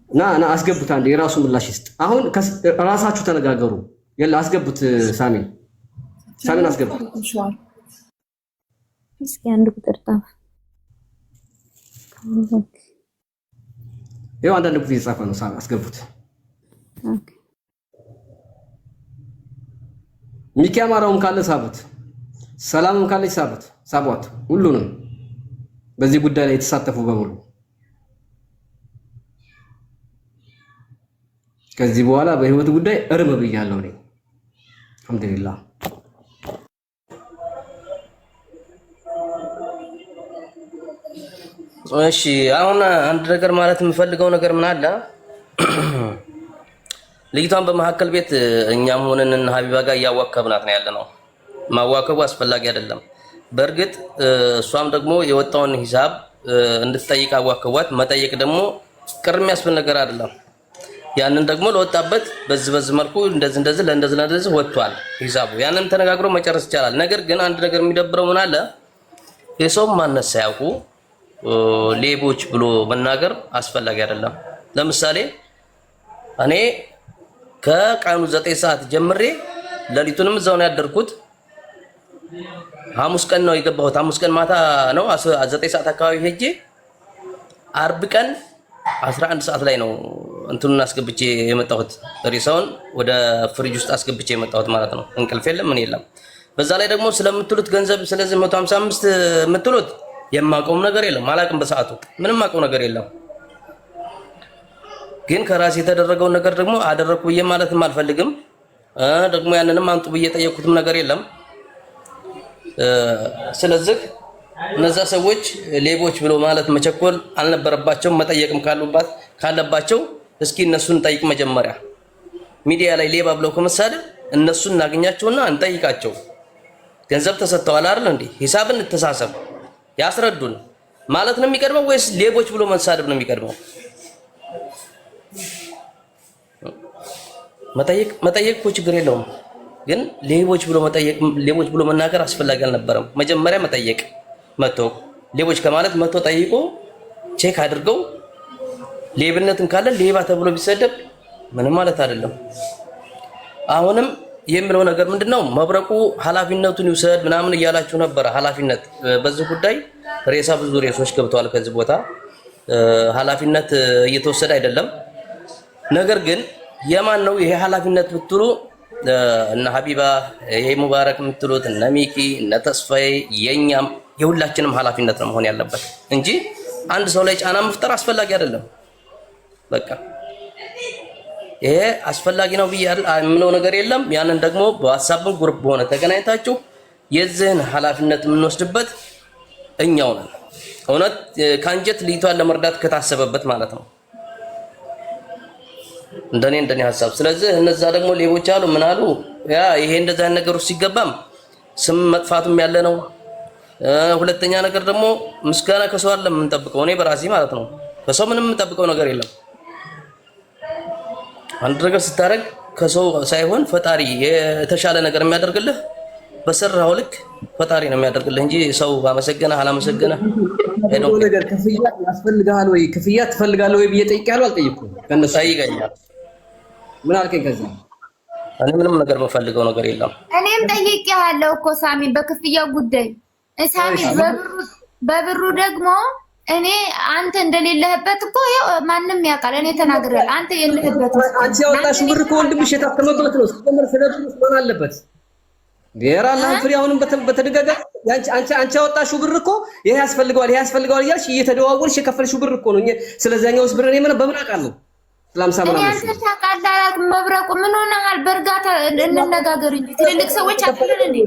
ና አስገቡት። አንዴ የራሱ ምላሽ ይስጥ። አሁን ራሳችሁ ተነጋገሩ። የለ አስገቡት። ሳሚን አስገቡት። እስኪ አንድ ቁጥር ጣፍ ይኸው አንዳንድ ቁጥር እየጻፈ ነው። አስገቡት። ሚኪ አማራውም ካለ ሳቡት፣ ሰላምም ካለች ሳቡት፣ ሳቧት ሁሉንም በዚህ ጉዳይ ላይ የተሳተፉ በሙሉ ከዚህ በኋላ በህይወት ጉዳይ እርም ብያለሁ እኔ አልሐምዱሊላህ። እሺ አሁን አንድ ነገር ማለት የምፈልገው ነገር ምን አለ ልጅቷን በመሀከል ቤት እኛም ሆነን እና ሀቢባ ጋር እያዋከብናት ነው ያለነው። ማዋከቡ አስፈላጊ አይደለም። በእርግጥ እሷም ደግሞ የወጣውን ሂሳብ እንድትጠይቅ አዋከቧት። መጠየቅ ደግሞ ቅር የሚያስብል ነገር አይደለም። ያንን ደግሞ ለወጣበት በዚህ መልኩ እንደዚህ ወጥቷል ሂሳቡ። ያንን ተነጋግሮ መጨረስ ይቻላል። ነገር ግን አንድ ነገር የሚደብረው ምን አለ የሰው ማነስ ሳያውቁ ሌቦች ብሎ መናገር አስፈላጊ አይደለም። ለምሳሌ እኔ ከቀኑ 9 ሰዓት ጀምሬ ለሊቱንም እዛው ነው ያደርኩት። ሐሙስ ቀን ነው የገባሁት። ሐሙስ ቀን ማታ ነው 9 ሰዓት አካባቢ ሄጄ አርብ ቀን 11 ሰዓት ላይ ነው እንትኑን አስገብቼ የመጣሁት። ሬሳውን ወደ ፍሪጅ ውስጥ አስገብቼ የመጣሁት ማለት ነው። እንቅልፍ የለም ምን የለም። በዛ ላይ ደግሞ ስለምትሉት ገንዘብ ስለዚህ 155 የምትሉት የማውቀውም ነገር የለም። አላውቅም። በሰዓቱ ምንም አውቀው ነገር የለም። ግን ከራሴ የተደረገው ነገር ደግሞ አደረኩ ብዬ ማለትም አልፈልግም። ደግሞ ያንንም አንጡ ብዬ ጠየቅኩትም ነገር የለም። ስለዚህ እነዛ ሰዎች ሌቦች ብሎ ማለት መቸኮል አልነበረባቸውም። መጠየቅም ካለባቸው እስኪ እነሱን ጠይቅ መጀመሪያ። ሚዲያ ላይ ሌባ ብለው ከመሳደብ እነሱን እናገኛቸውና እንጠይቃቸው። ገንዘብ ተሰጥተዋል አይደል እንዴ? ሂሳብን እንተሳሰብ፣ ያስረዱን ማለት ነው የሚቀድመው ወይስ ሌቦች ብሎ መሳደብ ነው የሚቀድመው? መጠየቅ እኮ ችግር የለውም። ግን ሌቦች ብሎ መናገር አስፈላጊ አልነበረም። መጀመሪያ መጠየቅ መጥቶ ሌቦች ከማለት መጥቶ ጠይቆ ቼክ አድርገው ሌብነትም ካለ ሌባ ተብሎ ቢሰደብ ምንም ማለት አይደለም። አሁንም የሚለው ነገር ምንድነው መብረቁ ኃላፊነቱን ይውሰድ ምናምን እያላችሁ ነበር። ኃላፊነት በዚህ ጉዳይ ብዙ ሬሶች ገብተዋል ከዚህ ቦታ ኃላፊነት እየተወሰደ አይደለም። ነገር ግን የማን ነው ይሄ ኃላፊነት ብትሉ እነ ሀቢባ ይሄ ሙባረክ የምትሉት እነ ሚኪ እነ ተስፋዬ የኛም የሁላችንም ኃላፊነት ነው መሆን ያለበት እንጂ አንድ ሰው ላይ ጫና መፍጠር አስፈላጊ አይደለም። በቃ ይሄ አስፈላጊ ነው ብያለሁ የምለው ነገር የለም። ያንን ደግሞ በዋትስአፕ ግሩፕ ሆነ ተገናኝታችሁ የዚህን ኃላፊነት የምንወስድበት እኛው ነን። እውነት ካንጀት ልይቷን ለመርዳት ከታሰበበት ማለት ነው እንደኔ ሐሳብ። ስለዚህ እነዛ ደግሞ ሌቦች አሉ ምን አሉ ያ ይሄ እንደዛ ነገር ውስጥ ሲገባም ስም መጥፋቱም ያለ ነው። ሁለተኛ ነገር ደግሞ ምስጋና ከሰው አይደለም የምንጠብቀው። እኔ በራሴ ማለት ነው ከሰው ምንም የምንጠብቀው ነገር የለም። አንድ ነገር ስታረግ ከሰው ሳይሆን ፈጣሪ የተሻለ ነገር የሚያደርግልህ በሰራው ልክ ፈጣሪ ነው የሚያደርግልህ እንጂ ሰው ባመሰገነህ አላመሰገነህ አይደለም። ነገር ክፍያ ያስፈልጋል ወይ ክፍያ ትፈልጋለህ ወይ ብዬ ጠይቄያለሁ። አልጠየኩም። ከነሱ ጠይቀኛል። ምን አልከኝ? ከዛ እኔ ምንም ነገር የምፈልገው ነገር የለም። እኔም ጠይቄያለሁ እኮ ሳሚ በክፍያው ጉዳይ ሳሚ በብሩ ደግሞ እኔ አንተ እንደሌለህበት እኮ ማንም ያውቃል። እኔ ተናግሬያለሁ። አንተ የለህበት አንቺ ያወጣሽው ብር ከወንድምሽ የታከመበት ነው። ስለምን ስለብሩ ማን አለበት? ዴራላ ፍሪ አሁንም በተደጋጋሚ አንቺ ያወጣሽው ብር እኮ ይሄ ያስፈልገዋል እያልሽ እየተደዋወልሽ የከፈልሽው ብር እኮ ነው። ስለዛኛውስ ብር እኔ በምን አውቃለሁ? ሰላምሳ ምናምን አንተ ታውቃለህ። መብረቁ ምን ሆነሃል? በእርጋታ እንነጋገር እንጂ ትልልቅ ሰዎች አትልን እንዴ?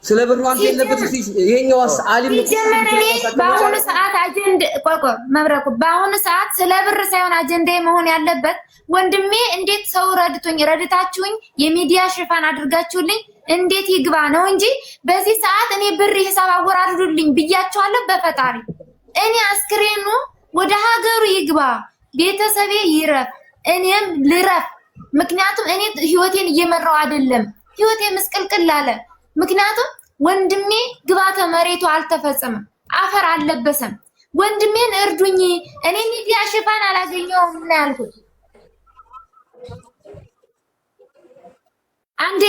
ስለ ብሩ አንተ የለበት ይሄኛው አሊም በአሁኑ ሰዓት መብረቁ በአሁኑ ሰዓት ስለ ብር ሳይሆን አጀንዳ መሆን ያለበት ወንድሜ እንዴት ሰው ረድታችሁኝ የሚዲያ ሽፋን አድርጋችሁልኝ እንዴት ይግባ ነው እንጂ በዚህ ሰዓት እኔ ብር ሂሳብ አወራርዱልኝ ብያቸዋለሁ። በፈጣሪ እኔ አስክሬኑ ወደ ሀገሩ ይግባ፣ ቤተሰቤ ይረፍ፣ እኔም ልረፍ። ምክንያቱም እኔ ህይወቴን እየመራው አይደለም፣ ህይወቴ ምስቅልቅል አለ። ምክንያቱም ወንድሜ ግባተ መሬቱ አልተፈጸመም፣ አፈር አልለበሰም። ወንድሜን እርዱኝ፣ እኔ ሚዲያ ሽፋን አላገኘውም እና ያልኩት አንዴ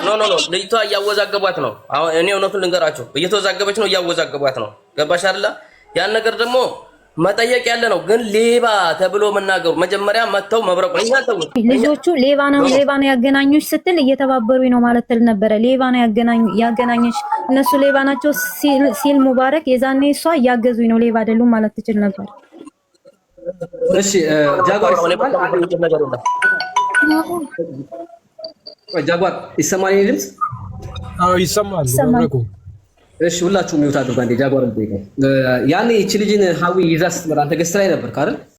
ኖ ልጅቷ እያወዛገቧት ነው። አሁን እኔ እውነቱን ልንገራችሁ እየተወዛገበች ነው፣ እያወዛገቧት ነው። ገባሽ አይደለ? ያን ነገር ደግሞ መጠየቅ ያለ ነው። ግን ሌባ ተብሎ መናገሩ መጀመሪያ መተው መብረቁ እኛ ተው ልጆቹ ሌባ ነው ያገናኙሽ ስትል እየተባበሩኝ ነው ማለት ትል ነበረ። ሌባ ነው ያገናኘሽ እነሱ ሌባ ናቸው ሲል ሙባረክ የዛኔ እሷ እያገዙኝ ነው ሌባ አይደሉም ማለት ትችል ነበር። እሺ ጃጓር ይሰማል ድምፅ? አዎ ይሰማል መብረቁ። እሺ ሁላችሁም ይወጣ አድርጉ አንዴ ጃጓር እንጠይቀው። ያኔ እቺ ልጅን ሀዊ ይዛ ስትመጣ አንተ ገስት ላይ ነበር አይደል?